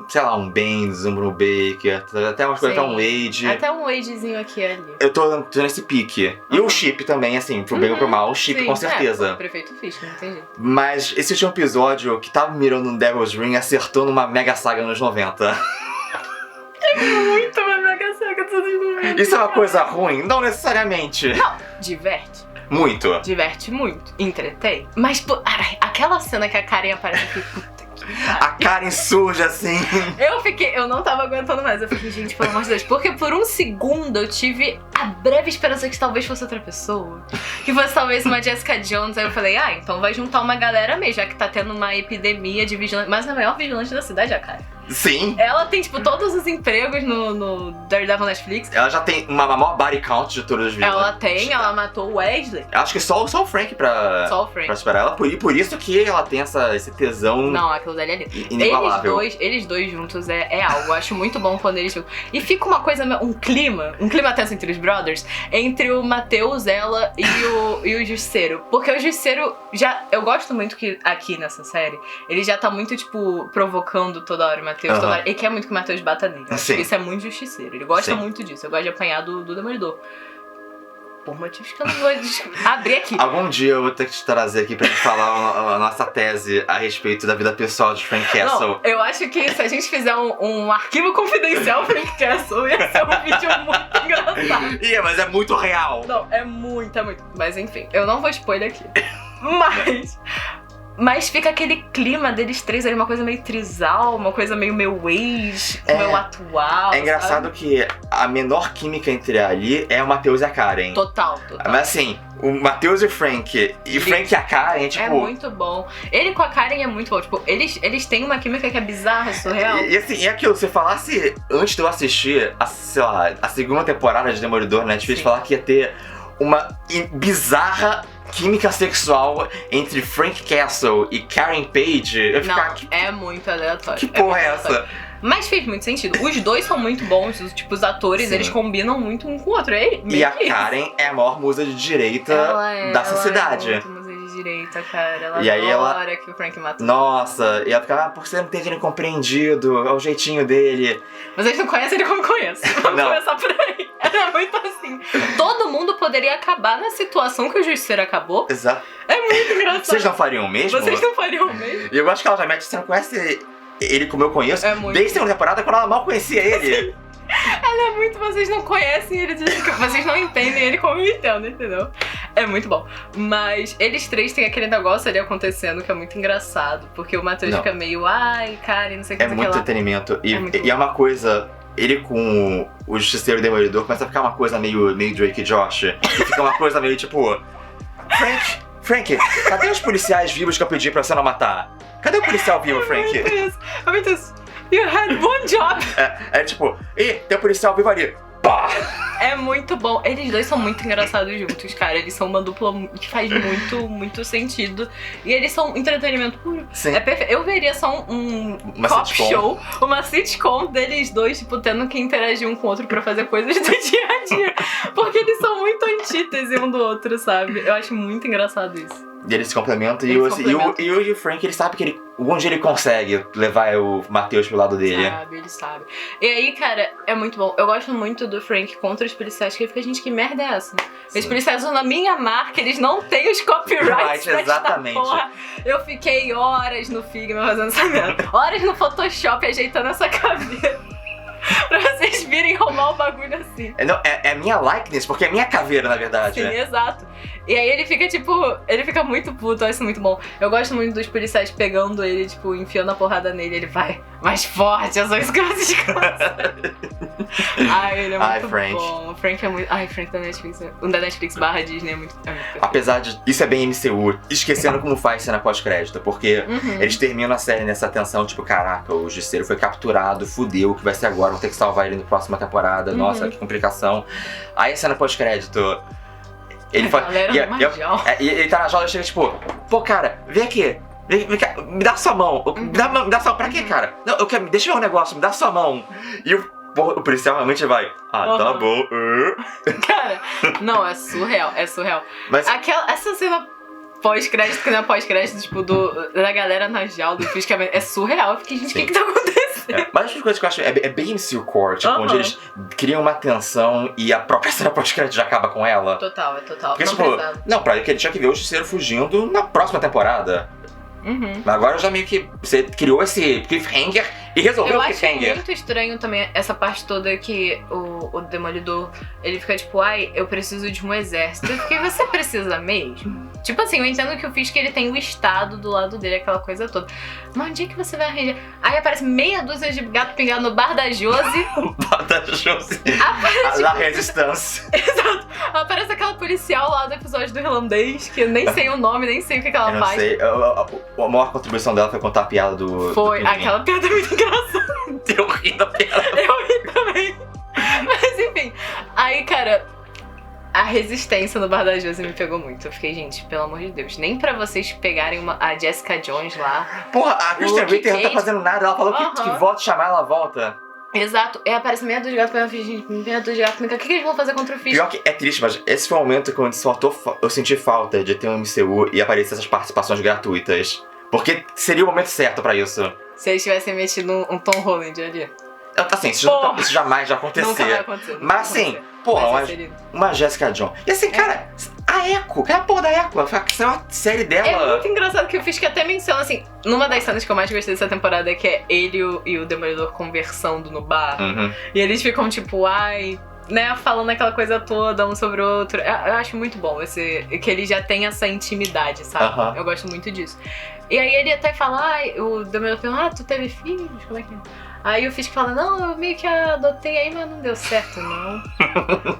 sei lá, um Bendis, um Bruno Baker, até umas coisas, até um Wade. Até um Wadezinho aqui e ali. Eu tô nesse pique. E o Chip também, assim, pro bem ou pro mal, o Chip com certeza. O prefeito Fisk, não tem jeito. Mas esse último episódio que tava mirando no Devil's Ring acertou numa mega saga nos 90. Muito uma mega saga dos anos 90. Isso é uma coisa ruim? Não necessariamente. Não, diverte. Muito. Diverte muito. Entretém. Mas, aquela cena que a Karen aparece aqui, puta que pariu. A Karen surge assim. Eu não tava aguentando mais. Eu fiquei, gente, pelo amor de Deus. Porque por um segundo eu tive a breve esperança que talvez fosse outra pessoa. Que fosse talvez uma Jessica Jones. Aí eu falei, então vai juntar uma galera mesmo, já que tá tendo uma epidemia de vigilante. Mas a maior vigilante da cidade é a Karen. Sim. Ela tem, tipo, todos os empregos no Daredevil Netflix. Ela já tem uma maior body count de todas as vidas. Ela tem, ela matou o Wesley. Acho que só o Frank pra superar ela. Por isso que ela tem esse tesão. Não, aquilo dali é lindo. Inigualável. Eles dois juntos é algo. Eu acho muito bom quando eles juntos. E fica uma coisa, um clima tenso entre os brothers, entre o Matheus, ela e o Justiceiro. Porque o Justiceiro eu gosto muito que aqui nessa série, ele já tá muito, tipo, provocando toda hora o Matheus. Ele quer muito que o Matheus bata nele. Isso é muito justiceiro. Ele gosta muito disso. Eu gosto de apanhar do Demolidor. Por motivos que eu não vou abrir aqui. Algum dia eu vou ter que te trazer aqui pra gente falar a nossa tese a respeito da vida pessoal de Frank Castle. Não, eu acho que se a gente fizer um arquivo confidencial Frank Castle, ia ser um vídeo muito engraçado. Mas é muito real. Não, é muito. Mas enfim, eu não vou spoiler aqui. Mas fica aquele clima deles três ali, uma coisa meio trisal, uma coisa meio meu ex, meu atual. É engraçado que a menor química entre ali é o Matheus e a Karen. Total. Mas assim, o Matheus e o Frank, Frank e a Karen, tipo... É muito bom. Ele com a Karen é muito bom. Tipo, eles têm uma química que é bizarra, surreal. E assim, é aquilo, você falasse, antes de eu assistir, a segunda temporada de Demolidor na Netflix, falar que ia ter uma bizarra química sexual entre Frank Castle e Karen Page, eu ficar... é muito aleatório. Que porra é essa? Mas fez muito sentido. Os dois são muito bons, os atores, eles combinam muito um com o outro. E a Karen é a maior musa de direita da sociedade. Ela é muito musa de direita, cara. Ela e aí adora que o Frank matou. Nossa, e ela fica, por que você não tem ele compreendido? É o jeitinho dele. Mas eles não conhecem ele como conhece. Vamos começar por aí. Era muito assim. Todo mundo poderia acabar na situação que o Justiceiro acabou. Exato. É muito engraçado. Vocês não fariam o mesmo? Vocês não fariam o mesmo? E eu acho que ela já mete, você não conhece ele como eu conheço, É muito. desde a segunda temporada, quando ela mal conhecia ele. Ela é muito, vocês não conhecem ele, vocês não entendem ele como eu entendo, entendeu? É muito bom. Mas eles três têm aquele negócio ali acontecendo que é muito engraçado, porque o Matheus Não. fica meio, ai, cara, não sei o que, É não sei o muito que lá. entretenimento. E É muito e é uma coisa. Ele com o Justiceiro e o Demolidor começa a ficar uma coisa meio Drake e Josh. E fica uma coisa meio tipo. Frank, cadê os policiais vivos que eu pedi pra você não matar? Cadê o policial vivo, Frank? É muito isso. You had one job. É tipo, tem um policial vivo ali. Pá! É muito bom. Eles dois são muito engraçados juntos, cara. Eles são uma dupla que faz muito sentido. E eles são entretenimento puro. Sim. É perfeito. Eu veria só Uma cop sitcom. show, uma sitcom deles dois, tipo, tendo que interagir um com o outro pra fazer coisas do dia a dia. Porque eles são muito antítese um do outro, sabe? Eu acho muito engraçado isso. E eles se complementam. Eles se complementam. E o Frank, ele sabe que algum dia ele consegue levar o Matheus pro lado dele. Sabe, ele sabe. E aí, cara, é muito bom. Eu gosto muito do Frank contra os policiais, que ele fica, gente, que merda é essa? Sim. Os policiais usam a minha marca, eles não têm os copyrights pra Exatamente. esta porra. Eu fiquei horas no Figma fazendo essa merda. Horas no Photoshop ajeitando essa caveira. Pra vocês virem arrumar o bagulho assim. É minha likeness, porque é minha caveira, na verdade. Sim, exato. E aí ele fica, tipo, ele fica muito puto, eu acho isso muito bom. Eu gosto muito dos policiais pegando ele, tipo, enfiando a porrada nele, ele vai mais forte, é só isso que vocês Ai, ele é muito Frank. bom. O Frank é muito... Ai, Frank da Netflix, o da Netflix / Disney é muito perfeito. Apesar de... Isso é bem MCU, esquecendo como faz cena pós-crédito, porque Uhum. eles terminam a série nessa tensão, tipo, caraca, o Justiceiro foi capturado, fudeu, o que vai ser agora? Vão ter que salvar ele na próxima temporada, nossa, que complicação. Aí a cena pós-crédito, ele fala... Galera e ele tá na jaula e chega tipo, pô, cara, vem aqui. Vem cá, me dá sua mão. Me dá sua mão. Pra quê, cara? Não, eu quero. Deixa eu ver um negócio, me dá sua mão. E o policial realmente vai. Tá bom. Cara, não, é surreal, é surreal. Mas Essa cena pós-crédito, que não é pós-crédito, tipo, da galera na jaula, do fisicamente, é surreal. Eu fiquei, gente, o que tá acontecendo? mas as coisas que eu acho é bem MCU Core, tipo, onde eles criam uma tensão e a própria cena pós-crédito já acaba com ela. Total, é total. Porque, Não tipo, precisava. não, pra ele tinha que ver o Justiceiro fugindo na próxima temporada. Uhum. Mas agora já meio que você criou esse cliffhanger e resolveu Eu o acho cliffhanger. muito estranho também essa parte toda que o Demolidor, ele fica tipo, ai, eu preciso de um exército. Eu fiquei, você precisa mesmo? Tipo assim, eu entendo que o Fisk, ele tem o Estado do lado dele, aquela coisa toda. Mas onde é que você vai arranjar? Aí aparece meia dúzia de gato pingado no bar da Josie. Da Josie. Aparece, Da Resistência. exato. Aparece aquela policial lá do episódio do irlandês, que eu nem sei o nome, nem sei o que ela Eu não faz. sei. A maior contribuição dela foi contar a piada do. Foi, do aquela piada é muito engraçada. Eu ri da piada. Eu ri também. Mas enfim, aí, cara, a resistência no bar da Josie me pegou muito. Eu fiquei, gente, pelo amor de Deus, nem pra vocês pegarem a Jessica Jones lá. Porra, a Kristen Luke Ritter não tá Cage. fazendo nada. Ela falou que volta chamar, ela volta. Exato, e aparece meia dúzia de gato, eu fiz, gente, meia dúzia de gato, o que eles vão fazer contra o Fisk? Pior que é triste, mas esse foi o momento quando eu senti falta de ter um MCU e aparecer essas participações gratuitas. Porque seria o momento certo pra isso. Se eles tivessem metido um Tom Holland ali. Assim, isso jamais já acontecer. Nunca vai acontecer. Mas assim, porra, uma Jessica Jones. E assim, cara, a Echo, que é a porra da Echo? Isso é uma série dela. É muito engraçado que o Fisk até menciona, assim, numa das cenas que eu mais gostei dessa temporada, que é ele e o Demolidor conversando no bar. Uhum. E eles ficam tipo, ai, né, falando aquela coisa toda um sobre o outro. Eu acho muito bom que ele já tem essa intimidade, sabe? Uhum. Eu gosto muito disso. E aí ele até fala, o Demolidor fala, tu teve filhos? Como é que é? Aí o Fisk fala, não, eu meio que adotei aí, mas não deu certo, não.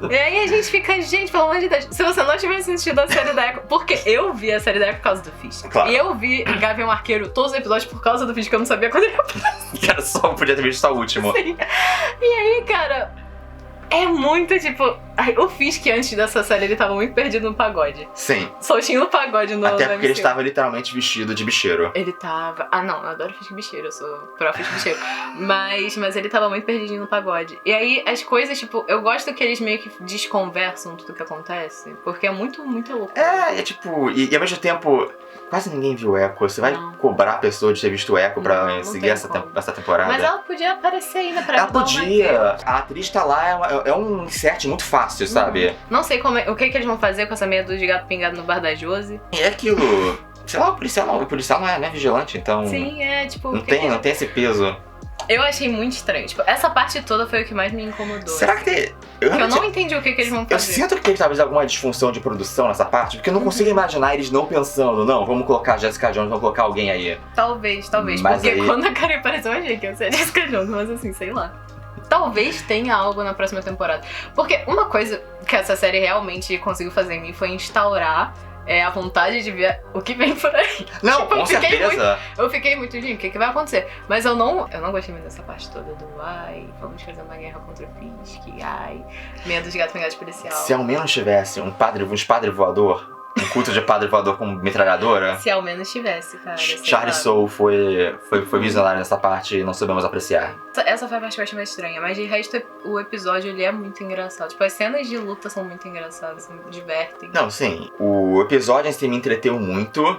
E aí a gente fica, gente, pelo amor de Deus, se você não tivesse assistido a série da Echo, porque eu vi a série da Echo por causa do Fisk. Claro. E eu vi Gavião Arqueiro, todos os episódios por causa do Fisk, que eu não sabia quando ele ia aparecer. Cara, só podia ter visto só o último. Sim. E aí, cara, é muito, tipo... O Fisk, antes dessa série, ele tava muito perdido no pagode. Sim. Soltinho no pagode no Até porque MCU. ele estava literalmente vestido de bicheiro. Ele tava... Ah, não, eu adoro Fisk bicheiro, eu sou pró Fisk bicheiro. Mas ele tava muito perdidinho no pagode. E aí, as coisas, tipo... Eu gosto que eles meio que desconversam tudo que acontece. Porque é muito louco. É tipo... E ao mesmo tempo... Quase ninguém viu Echo. Você vai cobrar a pessoa de ter visto Echo pra Não seguir tem essa como. temporada? Mas ela podia aparecer ainda pra Ela dar uma podia. A atriz tá lá, é um insert muito fácil, sabe? Não sei o que eles vão fazer com essa meia dúzia de gato pingado no bar da Josie. E é aquilo. Sei lá, o policial não é vigilante, então... Sim, tipo... Não tem esse peso. Eu achei muito estranho. Tipo, essa parte toda foi o que mais me incomodou. Será que tem... Eu não entendi o que eles vão fazer. Eu sinto que tem talvez alguma disfunção de produção nessa parte, porque eu não consigo imaginar eles não pensando, não, vamos colocar a Jessica Jones, vamos colocar alguém aí. Talvez. Mas porque aí... quando a Karen apareceu, eu achei que ia ser a Jessica Jones, mas assim, sei lá. Talvez tenha algo na próxima temporada. Porque uma coisa que essa série realmente conseguiu fazer em mim foi instaurar a vontade de ver o que vem por aí. Não, tipo, com certeza. Eu fiquei muito, gente, o que vai acontecer? Mas eu não gostei muito dessa parte toda do vamos fazer uma guerra contra o Fisk, medo de gato pingado policial. Se ao menos tivesse um padre voador, um culto de padre voador com metralhadora. Se ao menos tivesse, cara. Charlie Soule foi visionário nessa parte e não soubemos apreciar. Essa foi a parte que eu achei mais estranha, mas de resto o episódio ele é muito engraçado. Tipo, as cenas de luta são muito engraçadas, me divertem. Não, sim. O episódio em si me entreteu muito.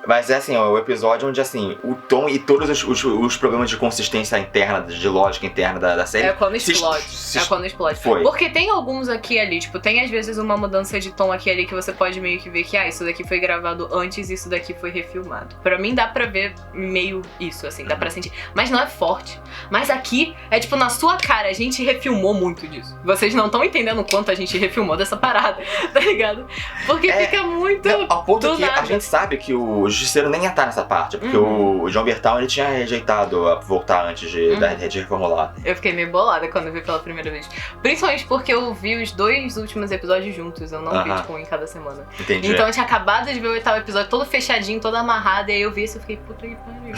Mas é assim, o episódio onde assim, o tom e todos os problemas de consistência interna, de lógica interna da série. É quando explode. É quando explode. Foi. Porque tem alguns aqui e ali, tipo, tem às vezes uma mudança de tom aqui e ali que você pode meio que ver que, isso daqui foi gravado antes e isso daqui foi refilmado. Pra mim dá pra ver meio isso, assim, dá pra sentir. Mas não é forte. Mas aqui é tipo na sua cara, a gente refilmou muito disso. Vocês não estão entendendo o quanto a gente refilmou dessa parada, tá ligado? Porque fica muito. Não, ao ponto que nada. a gente sabe que o Justiceiro nem ia estar nessa parte, porque o John Bertal ele tinha rejeitado a voltar antes de reformular. Eu fiquei meio bolada quando eu vi pela primeira vez. Principalmente porque eu vi os 2 últimos episódios juntos, eu não vi tipo um em cada semana. Entendi. Então eu tinha acabado de ver o 8º episódio todo fechadinho, todo amarrado, e aí eu vi isso e fiquei, puta que pariu.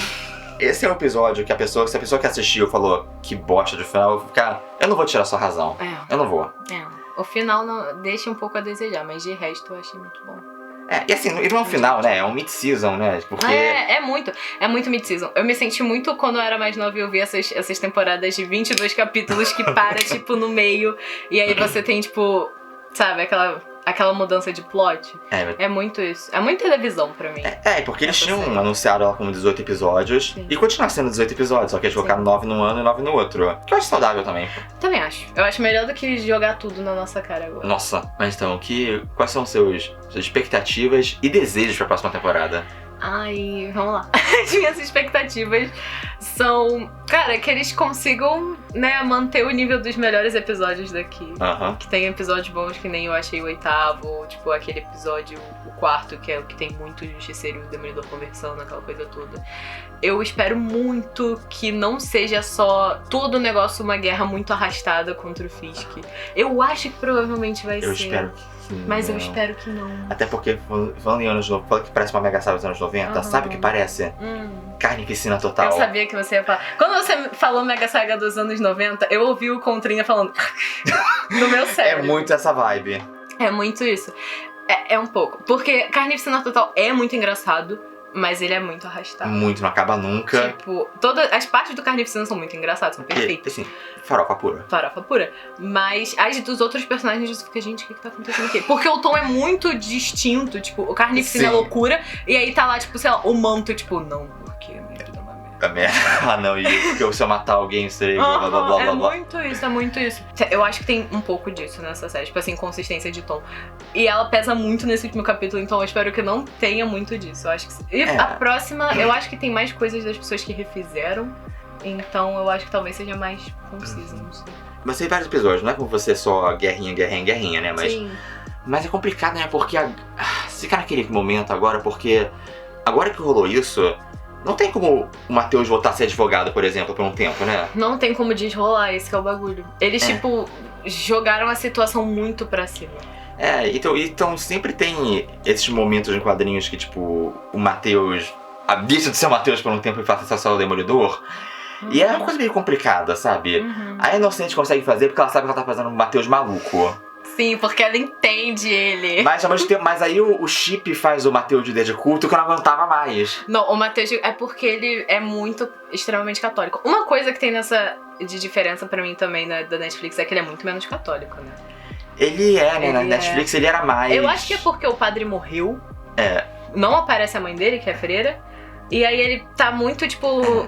Esse é o episódio que se a pessoa que assistiu falou que bosta de final, eu vou ficar, eu não vou tirar sua razão. Eu não vou. O final deixa um pouco a desejar, mas de resto eu achei muito bom. E assim, ele não é um final, né? É um mid-season, né? Porque... É muito mid-season. Eu me senti muito quando eu era mais nova e eu vi essas temporadas de 22 capítulos que para, tipo, no meio. E aí você tem, tipo, sabe, aquela mudança de plot. É muito isso. É muito televisão pra mim. Porque eles tinham anunciado ela como 18 episódios. Sim. E continua sendo 18 episódios, só que eles colocaram 9 num ano e 9 no outro. Que eu acho saudável também. Também acho. Eu acho melhor do que jogar tudo na nossa cara agora. Nossa, mas então, quais são suas expectativas e desejos pra próxima temporada? Ai, vamos lá. As minhas expectativas são, cara, que eles consigam, né, manter o nível dos melhores episódios daqui. Que tem episódios bons que nem eu achei o 8º, tipo aquele episódio, o 4º, que é o que tem muito Justiceiro e o Demolidor conversando, aquela coisa toda. Eu espero muito que não seja só todo o negócio uma guerra muito arrastada contra o Fisk. Eu acho que provavelmente vai ser. Eu espero que Mas eu espero que não. Até porque, falando em anos 90, falando que parece uma Mega Saga dos anos 90, sabe o que parece? Carnificina total. Eu sabia que você ia falar. Quando você falou Mega Saga dos anos 90, eu ouvi o Contrinha falando no meu cérebro. É muito essa vibe. É muito isso. É um pouco. Porque Carnificina Total é muito engraçado, mas ele é muito arrastado. Muito, não acaba nunca. Tipo, todas as partes do Carnificina são muito engraçadas, são perfeitas. Assim, farofa pura. Farofa pura. Mas as dos outros personagens, você fica, gente, o que tá acontecendo aqui? Porque o tom é muito distinto, tipo, o Carnificina é loucura, e aí tá lá, tipo, sei lá, o manto, tipo, não, porque a minha vida é uma merda. Não, e porque se eu matar alguém, serei blá blá blá blá. É muito isso. Eu acho que tem um pouco disso nessa série, tipo assim, consistência de tom. E ela pesa muito nesse último capítulo, então eu espero que não tenha muito disso. Eu acho que e a próxima, eu acho que tem mais coisas das pessoas que refizeram, então eu acho que talvez seja mais concisa, não sei. Mas tem vários episódios, não é como você só guerrinha, né? Mas, sim. Mas é complicado, né? Porque fica naquele momento agora, porque agora que rolou isso, não tem como o Matheus voltar a ser advogado, por exemplo, por um tempo, né? Não tem como desrolar, esse que é o bagulho. Eles, tipo, jogaram a situação muito pra cima. Então sempre tem esses momentos em quadrinhos que, tipo, o Matheus deixa de ser o Matheus por um tempo e passa a ser o Demolidor. E é uma coisa meio complicada, sabe? A Inocente consegue fazer porque ela sabe que ela tá fazendo um Matheus maluco. Sim, porque ela entende ele. Mas ao mesmo tempo, aí o Chip faz o Matheus de Dedo de culto que eu não aguentava mais. Não, o Matheus é porque ele é muito, extremamente católico. Uma coisa que tem nessa de diferença pra mim também da Netflix é que ele é muito menos católico, né? Ele né? Na Netflix ele era mais... Eu acho que é porque o padre morreu. Não aparece a mãe dele, que é freira. E aí ele tá muito, tipo...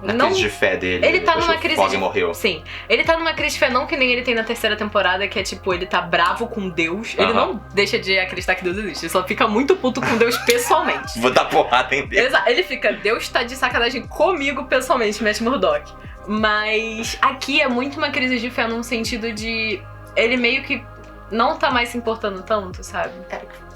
Na crise de fé dele. Ele tá depois numa que o crise Fogg de... morreu. Sim. Ele tá numa crise de fé não que nem ele tem na terceira temporada, que é tipo, ele tá bravo com Deus. Ele não deixa de acreditar que Deus existe. Ele só fica muito puto com Deus pessoalmente. Vou dar porrada em Deus. Exato. Ele fica, Deus tá de sacanagem comigo pessoalmente, Matt Murdock. Mas aqui é muito uma crise de fé num sentido de... Ele meio que não tá mais se importando tanto, sabe?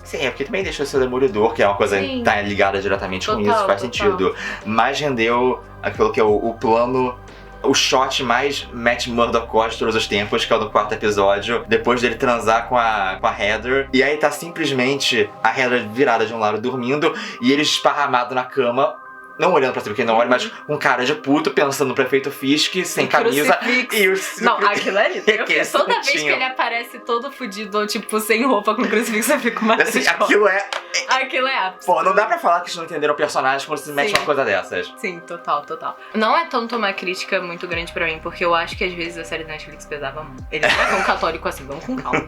Sim, é porque também deixou de ser Demolidor, que é uma coisa que tá ligada diretamente com isso, faz sentido. Mas rendeu aquilo que é o plano, o shot mais Matt Murdock de todos os tempos, que é o do 4º episódio, depois dele transar com a Heather. E aí tá simplesmente a Heather virada de um lado dormindo, e ele esparramado na cama, não olhando pra cima, porque não olha, mas com cara de puto, pensando no prefeito Fisk, sem camisa. E o não, aquilo é lindo. Toda vez que ele aparece todo fudido, ou tipo, sem roupa com crucifixo, eu fico mais assim, aquilo é ápice. Pô, não dá pra falar que eles não entenderam o personagem quando se mete uma coisa dessas. Sim, total. Não é tanto uma crítica muito grande pra mim, porque eu acho que às vezes a série da Netflix pesava muito. Ele não é tão católico assim, vamos com calma.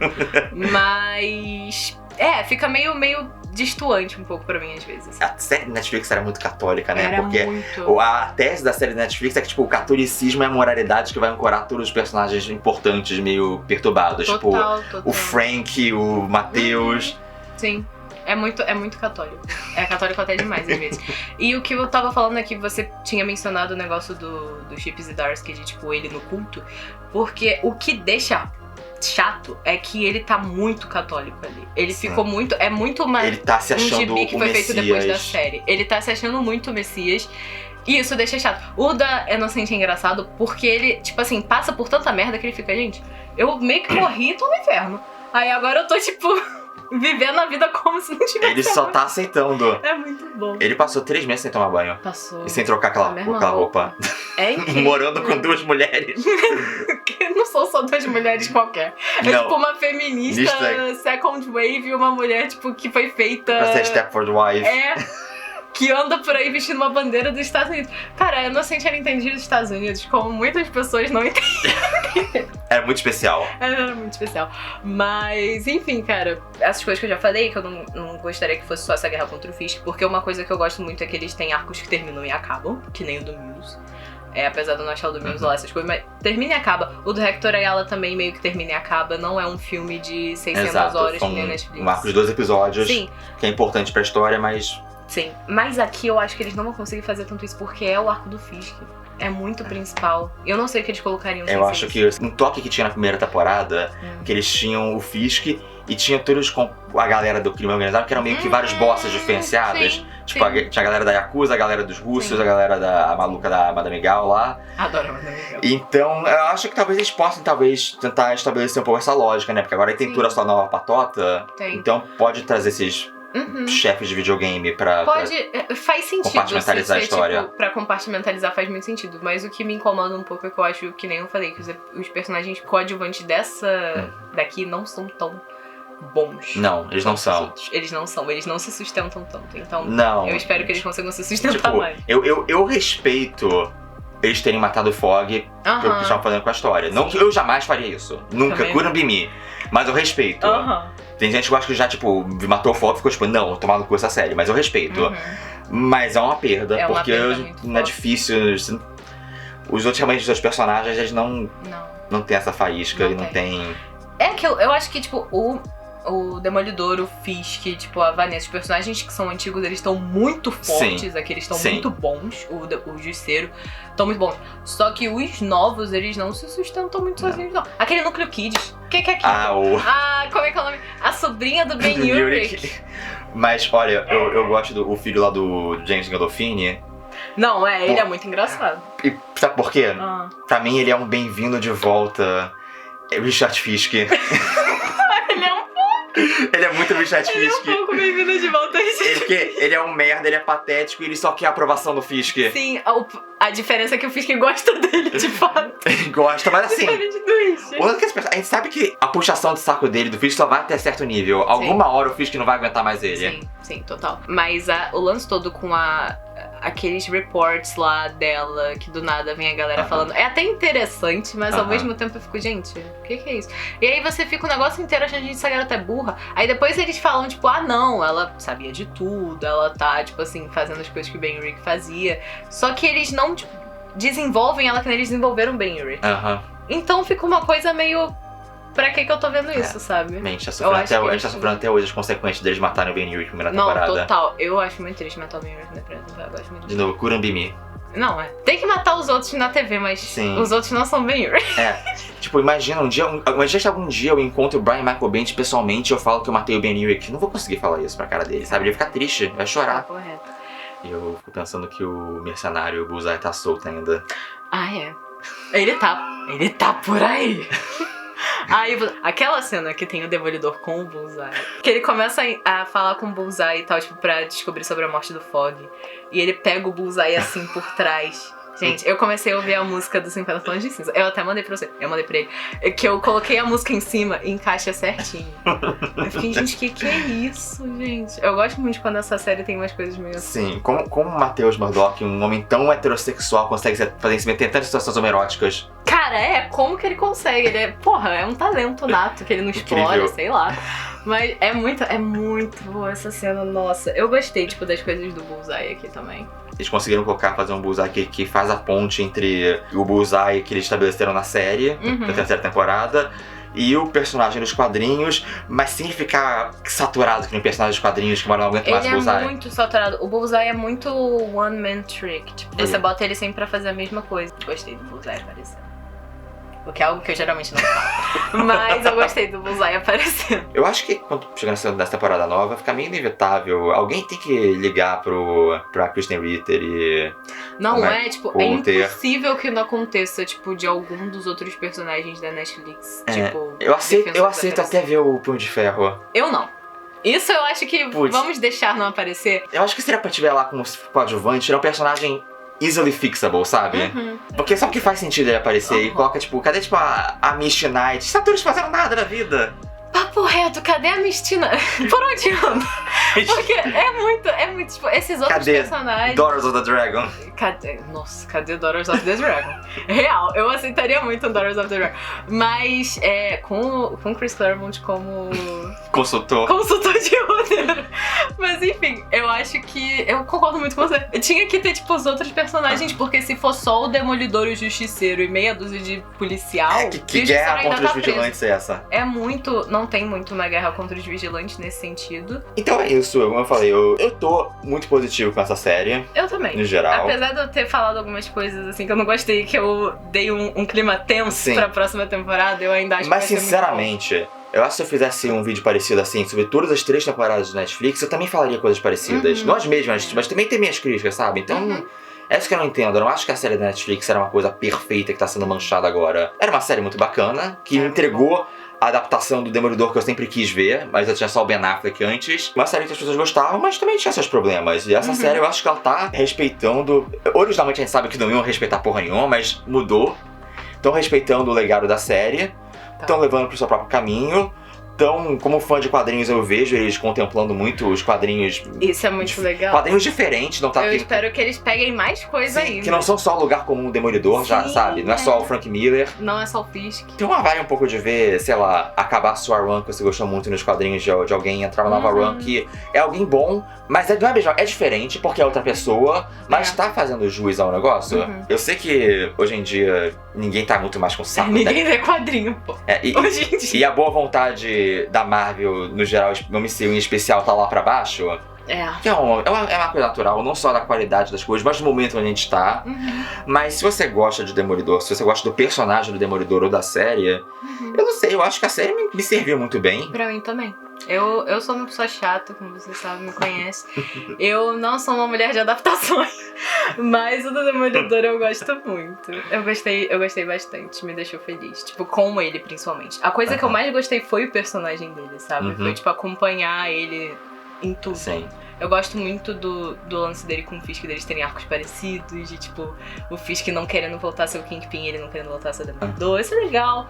Mas... fica meio destoante um pouco pra mim, às vezes. A série da Netflix era muito católica, né? Era porque muito. A tese da série da Netflix é que, tipo, o catolicismo é a moralidade que vai ancorar todos os personagens importantes meio perturbados. Total. O Frank, o Mateus. Sim. É muito católico. É católico até demais, às vezes. E o que eu tava falando é que você tinha mencionado o negócio do Chip Zdarsky, de, tipo, ele no culto. Porque o que deixa chato é que ele tá muito católico ali. Ele ficou muito... É muito uma... Ele tá se achando gibi que foi feito depois da série. Ele tá se achando muito o Messias. E isso deixa chato. O da Inocente é engraçado porque ele, tipo assim, passa por tanta merda que ele fica, gente, eu meio que morri e tô no inferno. Aí agora eu tô, tipo... vivendo a vida como se não tivesse. Ele só tá aceitando. É muito bom. Ele passou 3 meses sem tomar banho. Passou. E sem trocar aquela roupa. É incrível. Morando com 2 mulheres. Não são só 2 mulheres qualquer. É tipo uma feminista second wave e uma mulher, tipo, que foi feita... Pra ser Stepford Wife. Que anda por aí vestindo uma bandeira dos Estados Unidos. Cara, a Inocente era entendida dos Estados Unidos, como muitas pessoas não entendem. Era muito especial. Era muito especial. Mas, enfim, cara, essas coisas que eu já falei, que eu não gostaria que fosse só essa guerra contra o Fisk, porque uma coisa que eu gosto muito é que eles têm arcos que terminam e acabam, que nem o do Muse. Apesar de eu não achar o do Muse lá essas coisas, mas termina e acaba. O do Hector Ayala também meio que termina e acaba. Não é um filme de 600 horas que nem a Netflix. Um arco de 2 episódios. Sim. Que é importante pra história, mas... Sim, mas aqui eu acho que eles não vão conseguir fazer tanto isso porque é o arco do Fisk. É muito principal. Eu não sei o que eles colocariam. Eu acho que um toque que tinha na primeira temporada, que eles tinham o Fisk e tinha todos a galera do crime organizado, que eram meio que vários bosses diferenciados. Sim, tipo, tinha a galera da Yakuza, a galera dos russos, a galera a maluca da Madame Gal lá. Adoro a Madame Gal. Então, eu acho que talvez eles possam tentar estabelecer um pouco essa lógica, né? Porque agora aí tem toda a sua nova patota. Então pode trazer esses... chefes de videogame faz sentido compartimentalizar a história. Tipo, pra compartimentalizar faz muito sentido. Mas o que me incomoda um pouco é que eu acho, que nem eu falei, que os personagens coadjuvantes daqui não são tão bons. Não, eles não são. Eles não são, eles não se sustentam tanto. Então, não. Eu espero que eles consigam se sustentar mais. Eu respeito eles terem matado o Fogg pelo que estavam fazendo com a história. Não que eu jamais faria isso. Nunca, couldn't be me. Mas eu respeito. Tem gente que gosta que já, tipo, matou o Fogg e ficou tipo, não, tomar no cu essa série. Mas eu respeito. Mas é uma perda, porque não é difícil. Os outros realmente dos personagens, eles não tem essa faísca e não tem... É que eu acho que, tipo, o Demolidor, o Fisk, tipo, a Vanessa, os personagens que são antigos, eles estão muito fortes aqui, eles estão muito bons. O Justiceiro estão muito bons. Só que os novos, eles não se sustentam muito sozinhos, não. Aquele Núcleo Kids, o que é aquilo? Como é que é o nome? A sobrinha do Ben Urich. Mas, olha, eu gosto do filho lá do James Gandolfini. Não, ele é muito engraçado. E sabe por quê? Pra mim, ele é um bem-vindo de volta. Richard Fisk. Ele é muito Richard Fisk. Ele é um pouco bem-vindo de volta. Ele é um merda, ele é patético e ele só quer a aprovação do Fisk. Sim, a diferença é que o Fisk gosta dele, de fato. Ele gosta, mas assim... Diferente do Richard. A gente sabe que a puxação de saco dele, do Fisk, só vai até certo nível. Alguma hora o Fisk não vai aguentar mais ele. Sim, total. Mas o lance todo com a aqueles reports lá dela, que do nada vem a galera falando. É até interessante, mas ao mesmo tempo eu fico, gente, o que é isso? E aí você fica o negócio inteiro achando, gente, essa garota é burra. Aí depois eles falam, tipo, ah não, ela sabia de tudo, ela tá, tipo assim, fazendo as coisas que o Ben Urich fazia. Só que eles não, tipo, desenvolvem ela que nem eles desenvolveram o Ben Urich. Então fica uma coisa meio... Pra que eu tô vendo isso, sabe? A gente tá sofrendo até hoje as consequências deles matarem o Ben Urich na primeira temporada. Não, total. Eu acho muito triste matar o Ben Urich na primeira temporada. Eu acho muito de novo, Kurambimi. Não, tem que matar os outros na TV, mas os outros não são Ben Urich. Tipo, imagina algum dia eu encontro o Brian Michael Bendis pessoalmente e eu falo que eu matei o Ben Urich. Não vou conseguir falar isso pra cara dele, sabe? Ele vai ficar triste, vai chorar. Correto. E eu fico pensando que o mercenário, o Bullseye, tá solto ainda. Ele tá por aí. Aí, aquela cena que tem o Demolidor com o Bullseye, que ele começa a falar com o Bullseye e tal, tipo, pra descobrir sobre a morte do Fog. E ele pega o Bullseye assim por trás. Gente, eu comecei a ouvir a música do 50 Tons de Cinza. Eu até mandei pra você, eu mandei pra ele. Que eu coloquei a música em cima e encaixa certinho. Eu fiquei, gente, que é isso, gente? Eu gosto muito quando essa série tem umas coisas meio assim. Sim, como o Matheus Murdock, um homem tão heterossexual, consegue fazer se meter em tantas situações homoeróticas. Cara, como que ele consegue? Ele é um talento nato que ele não explora, sei lá. Mas é muito boa essa cena, nossa. Eu gostei, tipo, das coisas do Bullseye aqui também. Eles conseguiram fazer um Bullseye que faz a ponte entre o Bullseye que eles estabeleceram na série, da terceira temporada, e o personagem dos quadrinhos, mas sem ficar saturado que nem o personagem dos quadrinhos que não aguenta mais o Bullseye. Ele é muito saturado. O Bullseye é muito one man trick. Tipo, você bota ele sempre pra fazer a mesma coisa. Gostei do Bullseye aparecendo. O que é algo que eu geralmente não faço. Mas eu gostei do Bullseye aparecendo. Eu acho que quando chegar nessa temporada nova, fica meio inevitável. Alguém tem que ligar pra Kristen Ritter e... Não tipo, é impossível que não aconteça, tipo, de algum dos outros personagens da Netflix. Tipo, eu aceito até ver o Punho de Ferro. Eu não. Isso eu acho que vamos deixar não aparecer. Eu acho que seria pra tiver lá como coadjuvante, ele é um personagem easily fixable, sabe? Porque só que faz sentido ele aparecer e coloca, tipo, cadê, tipo, a Misty Knight? Esses atores fazendo nada na vida. Papo reto, cadê a Misty Knight? Por onde anda? Porque é muito, tipo, esses outros personagens... Daughters of the Dragon? Cadê Daughters of the Dragon? Real, eu aceitaria muito Daughters of the Dragon. Mas, com Chris Claremont como... Consultor de roteiro. Mas, enfim, eu acho que... Eu concordo muito com você. Tinha que ter, tipo, os outros personagens, porque se for só o Demolidor e o Justiceiro e meia dúzia de policial... Que guerra contra os vigilantes é essa? Não tem muito uma guerra contra os vigilantes nesse sentido. Então é isso, como eu falei, eu tô muito positivo com essa série. Eu também. No geral. Apesar de eu ter falado algumas coisas assim que eu não gostei, que eu dei um clima tenso pra próxima temporada, eu ainda acho que vai ser sinceramente, eu acho que se eu fizesse um vídeo parecido assim, sobre todas as 3 temporadas de Netflix, eu também falaria coisas parecidas. Não as mesmas, mas também tem minhas críticas, sabe? Então... É isso que eu não entendo, eu não acho que a série da Netflix era uma coisa perfeita que tá sendo manchada agora. Era uma série muito bacana, que entregou a adaptação do Demolidor que eu sempre quis ver, mas eu tinha só o Ben Affleck antes. Uma série que as pessoas gostavam, mas também tinha seus problemas. E essa série eu acho que ela tá respeitando... Originalmente a gente sabe que não iam respeitar porra nenhuma, mas mudou. Estão respeitando o legado da série, estão levando pro seu próprio caminho. Então, como fã de quadrinhos, eu vejo eles contemplando muito os quadrinhos. Isso é muito legal. Quadrinhos diferentes, não tá Eu espero que eles peguem mais coisa ainda. Que não são só o lugar comum do Demolidor, já sabe? Não é só o Frank Miller. Não é só o Fisk. Tem uma vibe um pouco de ver, sei lá, acabar a sua run que você gostou muito nos quadrinhos de alguém entrar uma nova run que é alguém bom, mas não é beijo, é diferente porque é outra pessoa, mas tá fazendo juiz ao negócio. Eu sei que hoje em dia ninguém tá muito mais com saco. Ninguém vê quadrinho, pô. Hoje em dia. E a boa vontade da Marvel, no geral, no MCU em especial, tá lá pra baixo. É uma coisa natural, não só da qualidade das coisas, mas do momento onde a gente tá. Mas se você gosta de Demolidor, se você gosta do personagem do Demolidor ou da série, eu não sei, eu acho que a série me serviu muito bem. Pra mim também. Eu sou uma pessoa chata, como você sabe, me conhece. Eu não sou uma mulher de adaptações, mas o do Demolidor eu gosto muito. Eu gostei bastante, me deixou feliz. Tipo, com ele, principalmente. A coisa que eu mais gostei foi o personagem dele, sabe? Foi, tipo, acompanhar ele em tudo. Sim. Eu gosto muito do lance dele com o Fisk, deles terem arcos parecidos, de tipo, o Fisk não querendo voltar a ser o Kingpin, ele não querendo voltar a ser o Demolidor. Isso é legal.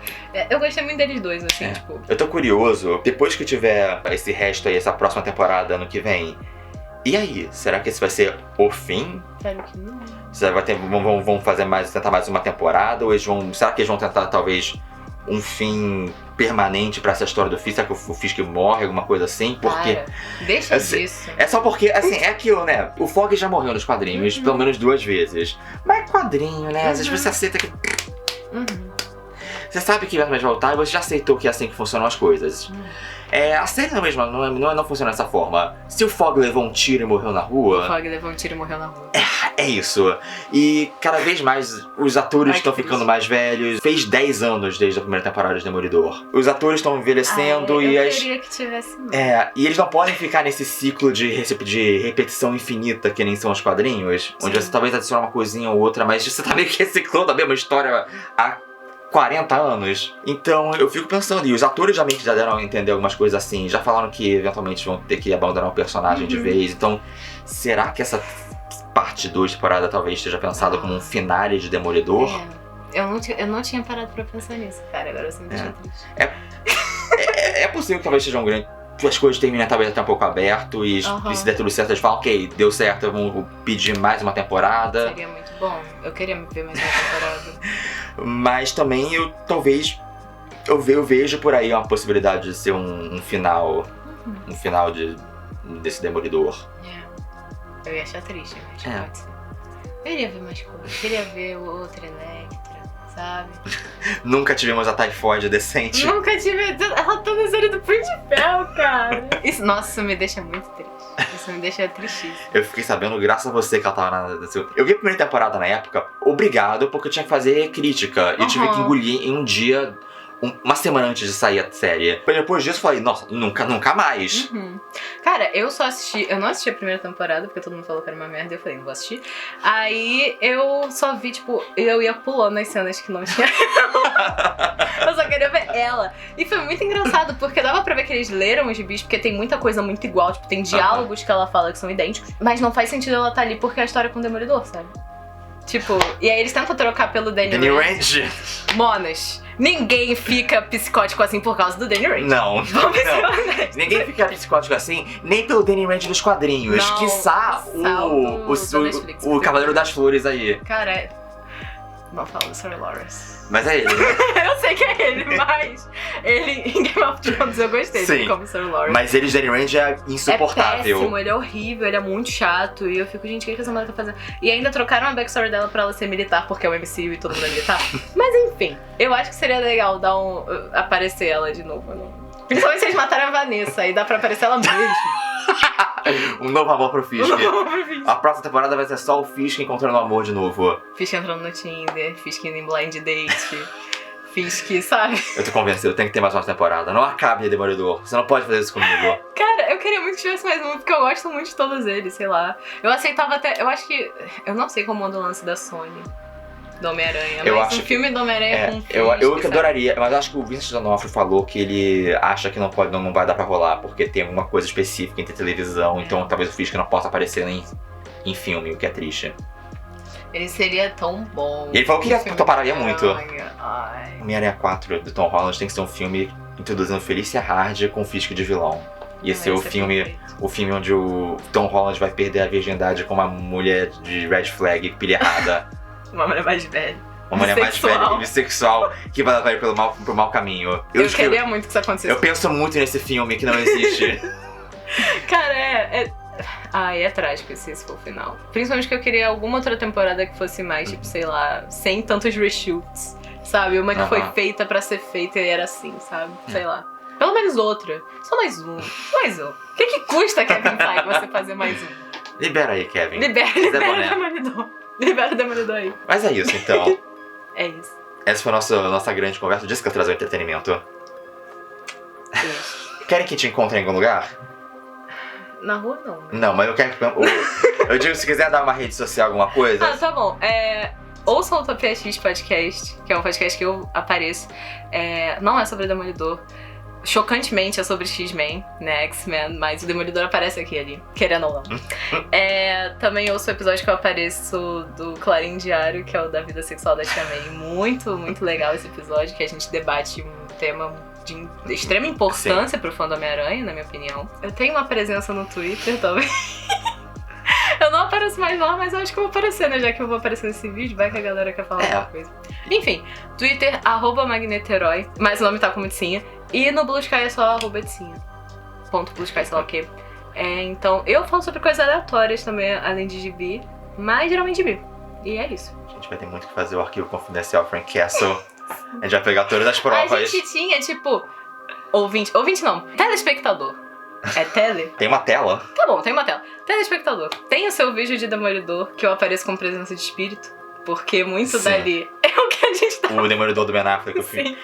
Eu gostei muito deles dois, assim, tipo... Eu tô curioso, depois que tiver esse resto aí, essa próxima temporada ano que vem, E aí, será que esse vai ser o fim? Espero que não. Vão tentar mais uma temporada? Ou será que eles vão tentar talvez um fim permanente pra essa história do Fisk? Será que o Fisk morre, alguma coisa assim? Porque deixa assim, disso. é só porque, assim, é aquilo, né? O Fogg já morreu nos quadrinhos pelo menos 2 vezes. Mas é quadrinho, né? Às vezes você aceita que... Você sabe que vai voltar e você já aceitou que é assim que funcionam as coisas. A série não funciona dessa forma. Se o Fogg levou um tiro e morreu na rua... O Fogg levou um tiro e morreu na rua. É isso. E cada vez mais os atores estão ficando mais velhos. Fez 10 anos desde a primeira temporada de Demolidor. Os atores estão envelhecendo e eu queria que tivesse mais. E eles não podem ficar nesse ciclo de repetição infinita que nem são os quadrinhos. Sim. Onde você talvez adicione uma coisinha ou outra, mas você tá meio que reciclando a mesma história há 40 anos. Então eu fico pensando, e os atores já deram a entender algumas coisas assim, já falaram que eventualmente vão ter que abandonar o personagem de vez. Então, será que essa parte 2 da temporada talvez esteja pensada como um finale de Demolidor? Eu não tinha parado pra pensar nisso, cara, agora você me deixa triste. É possível que talvez sejam grandes. As coisas terminem talvez até um pouco aberto e se der tudo certo, eles falam, ok, deu certo, vamos pedir mais uma temporada. Seria muito bom, eu queria ver mais uma temporada. Mas também eu vejo por aí uma possibilidade de ser um final. Um final desse Demolidor. Eu ia achar triste, mas pode ser. Eu queria ver mais coisas, eu queria ver outra Electra, sabe? Nunca tivemos a Typhoid decente. Nunca tive. Ela tá na série do Punho de Ferro, cara. Isso me deixa muito triste. Isso me deixa tristíssimo. Eu fiquei sabendo, graças a você, que ela tava na... Eu vi a primeira temporada na época, obrigado, porque eu tinha que fazer crítica. E tive que engolir em um dia, uma semana antes de sair a série. Depois disso eu falei, nossa, nunca mais. Cara, eu não assisti a primeira temporada, porque todo mundo falou que era uma merda, eu falei, não vou assistir. Aí eu só vi, tipo, eu ia pulando as cenas que não tinha ela. Eu só queria ver ela. E foi muito engraçado, porque dava pra ver que eles leram os gibis, porque tem muita coisa muito igual, tipo, tem diálogos que ela fala que são idênticos, mas não faz sentido ela estar ali porque é a história com o Demolidor, sabe? Tipo, e aí eles tentam trocar pelo Danny Rand. Monas, ninguém fica psicótico assim por causa do Danny Rand. Não. Ninguém fica psicótico assim, nem pelo Danny Rand dos quadrinhos. Não, quiçá o Cavaleiro das Flores aí. Cara, não falo do Sir Lawrence. Mas é ele, né? Eu sei que é ele, mas ele em Game of Thrones eu gostei dele como Sir Lawrence. Mas ele, Danny Rand, é insuportável. É péssimo, ele é horrível, ele é muito chato. E eu fico, gente, o que essa mulher tá fazendo? E ainda trocaram a backstory dela pra ela ser militar, porque é o MCU e todo mundo é militar. Mas enfim, eu acho que seria legal aparecer ela de novo. Principalmente se eles matarem a Vanessa, aí dá pra aparecer ela mesmo. Um novo amor pro Fisk. A próxima temporada vai ser só o Fisk encontrando o amor de novo. Fisk entrando no Tinder, Fisk indo em blind date, Fisk, sabe? Eu tô convencido, tem que ter mais uma temporada. Não acabe Demolidor, você não pode fazer isso comigo. Cara, eu queria muito que tivesse mais uma, porque eu gosto muito de todos eles, sei lá. Eu aceitava até, eu acho que, eu não sei como anda o lance da Sony. Do Homem-Aranha, mas filme do Homem-Aranha com eu adoraria, mas acho que o Vincent D'Onofrio falou que ele acha que não vai dar pra rolar, porque tem alguma coisa específica entre televisão, então talvez o Fisk não possa aparecer em filme, o que é triste. Ele seria tão bom. E ele falou que toparia muito. Ai. Homem-Aranha 4 do Tom Holland tem que ser um filme introduzindo Felicia Hardy com Fisk de vilão. Ia ser o filme onde o Tom Holland vai perder a virgindade com uma mulher de red flag pilhada. Uma mulher mais velha. Uma mulher mais velha e bissexual que vai levar ele pro mau caminho. Eu queria muito que isso acontecesse. Eu penso muito nesse filme que não existe. Cara, é trágico se for o final. Principalmente que eu queria alguma outra temporada que fosse mais, tipo, sei lá, sem tantos reshoots. Sabe? Uma que foi feita pra ser feita e era assim, sabe? Sei lá. Pelo menos outra. Só mais um. O que custa, Kevin Feige, você fazer mais um? Libera aí, Kevin. Libera o Demolidor. Libera o Demolidor aí. Mas é isso, então. É isso. Essa foi a nossa grande conversa. Disse que eu trazer o entretenimento. Querem que te encontre em algum lugar? Na rua, não. Não, mas eu quero que... eu digo, se quiser dar uma rede social, alguma coisa... Ah, tá bom. Ouçam o Utopia X Podcast, que é um podcast que eu apareço. Não é sobre Demolidor. Chocantemente é sobre X-Men, né, X-Men, mas o Demolidor aparece aqui ali, querendo ou não. Também ouço o episódio que eu apareço do Clarim Diário, que é o da vida sexual da Tia May. Muito, muito legal esse episódio, que a gente debate um tema de extrema importância pro fã do Homem-Aranha, na minha opinião. Eu tenho uma presença no Twitter também. apareço mais lá, mas eu acho que eu vou aparecer, né? Já que eu vou aparecer nesse vídeo, vai que a galera quer falar alguma coisa. Enfim, Twitter, @magneterói, mas o nome tá como Edcinha. E no Blue Sky é só @Edcinha. Blue Sky, sei lá o quê. Então, eu falo sobre coisas aleatórias também, além de gibi, mas geralmente gibi. E é isso. A gente vai ter muito que fazer o arquivo confidencial Frank Castle. A gente vai pegar todas as provas. A gente tinha, tipo, ouvinte não, telespectador. É tele? Tem uma tela? Tá bom, tem uma tela. Telespectador, tem o seu vídeo de Demolidor, que eu apareço com presença de espírito, porque muito Sim. dali é o que a gente tá... O Demolidor do Ben Affleck, Sim.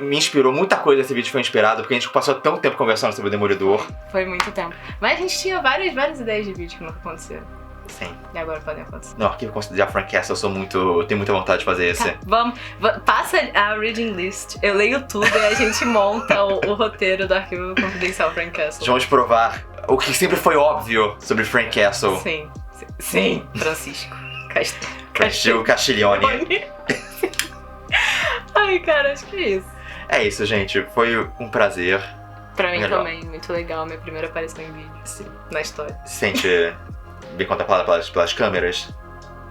Me inspirou, muita coisa esse vídeo foi inspirado, porque a gente passou tanto tempo conversando sobre o Demolidor. Foi muito tempo. Mas a gente tinha várias ideias de vídeo que nunca aconteceram. Sim. E agora podem acontecer. No arquivo confidencial Frank Castle, eu tenho muita vontade de fazer esse. Tá, vamos, passa a reading list, eu leio tudo e a gente monta o roteiro do arquivo confidencial Frank Castle. Vamos provar o que sempre foi óbvio sobre Frank Castle. Sim. Francisco Castiglione. Ai, cara, acho que é isso. É isso, gente. Foi um prazer. Pra mim Melhor. também, muito legal. Minha primeira aparição em vídeo na história. Se sente bem contemplada pelas câmeras?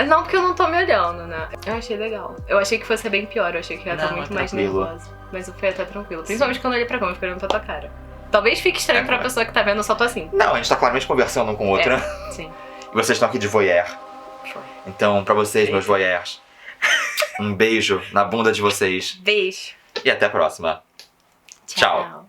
Não, porque eu não tô me olhando, né? Eu achei legal. Eu achei que fosse bem pior, eu achei que ia estar Não, muito é mais tranquilo. nervosa. Mas eu fui até tranquilo. Principalmente quando eu olhei pra câmera, fiquei olhando pra tua cara. Talvez fique estranho pra pessoa que tá vendo, eu só tô assim. Não, a gente tá claramente conversando um com o outro. Sim. E vocês estão aqui de voyeur. Então, pra vocês, meus voyeurs, um beijo na bunda de vocês. Beijo. E até a próxima. Tchau.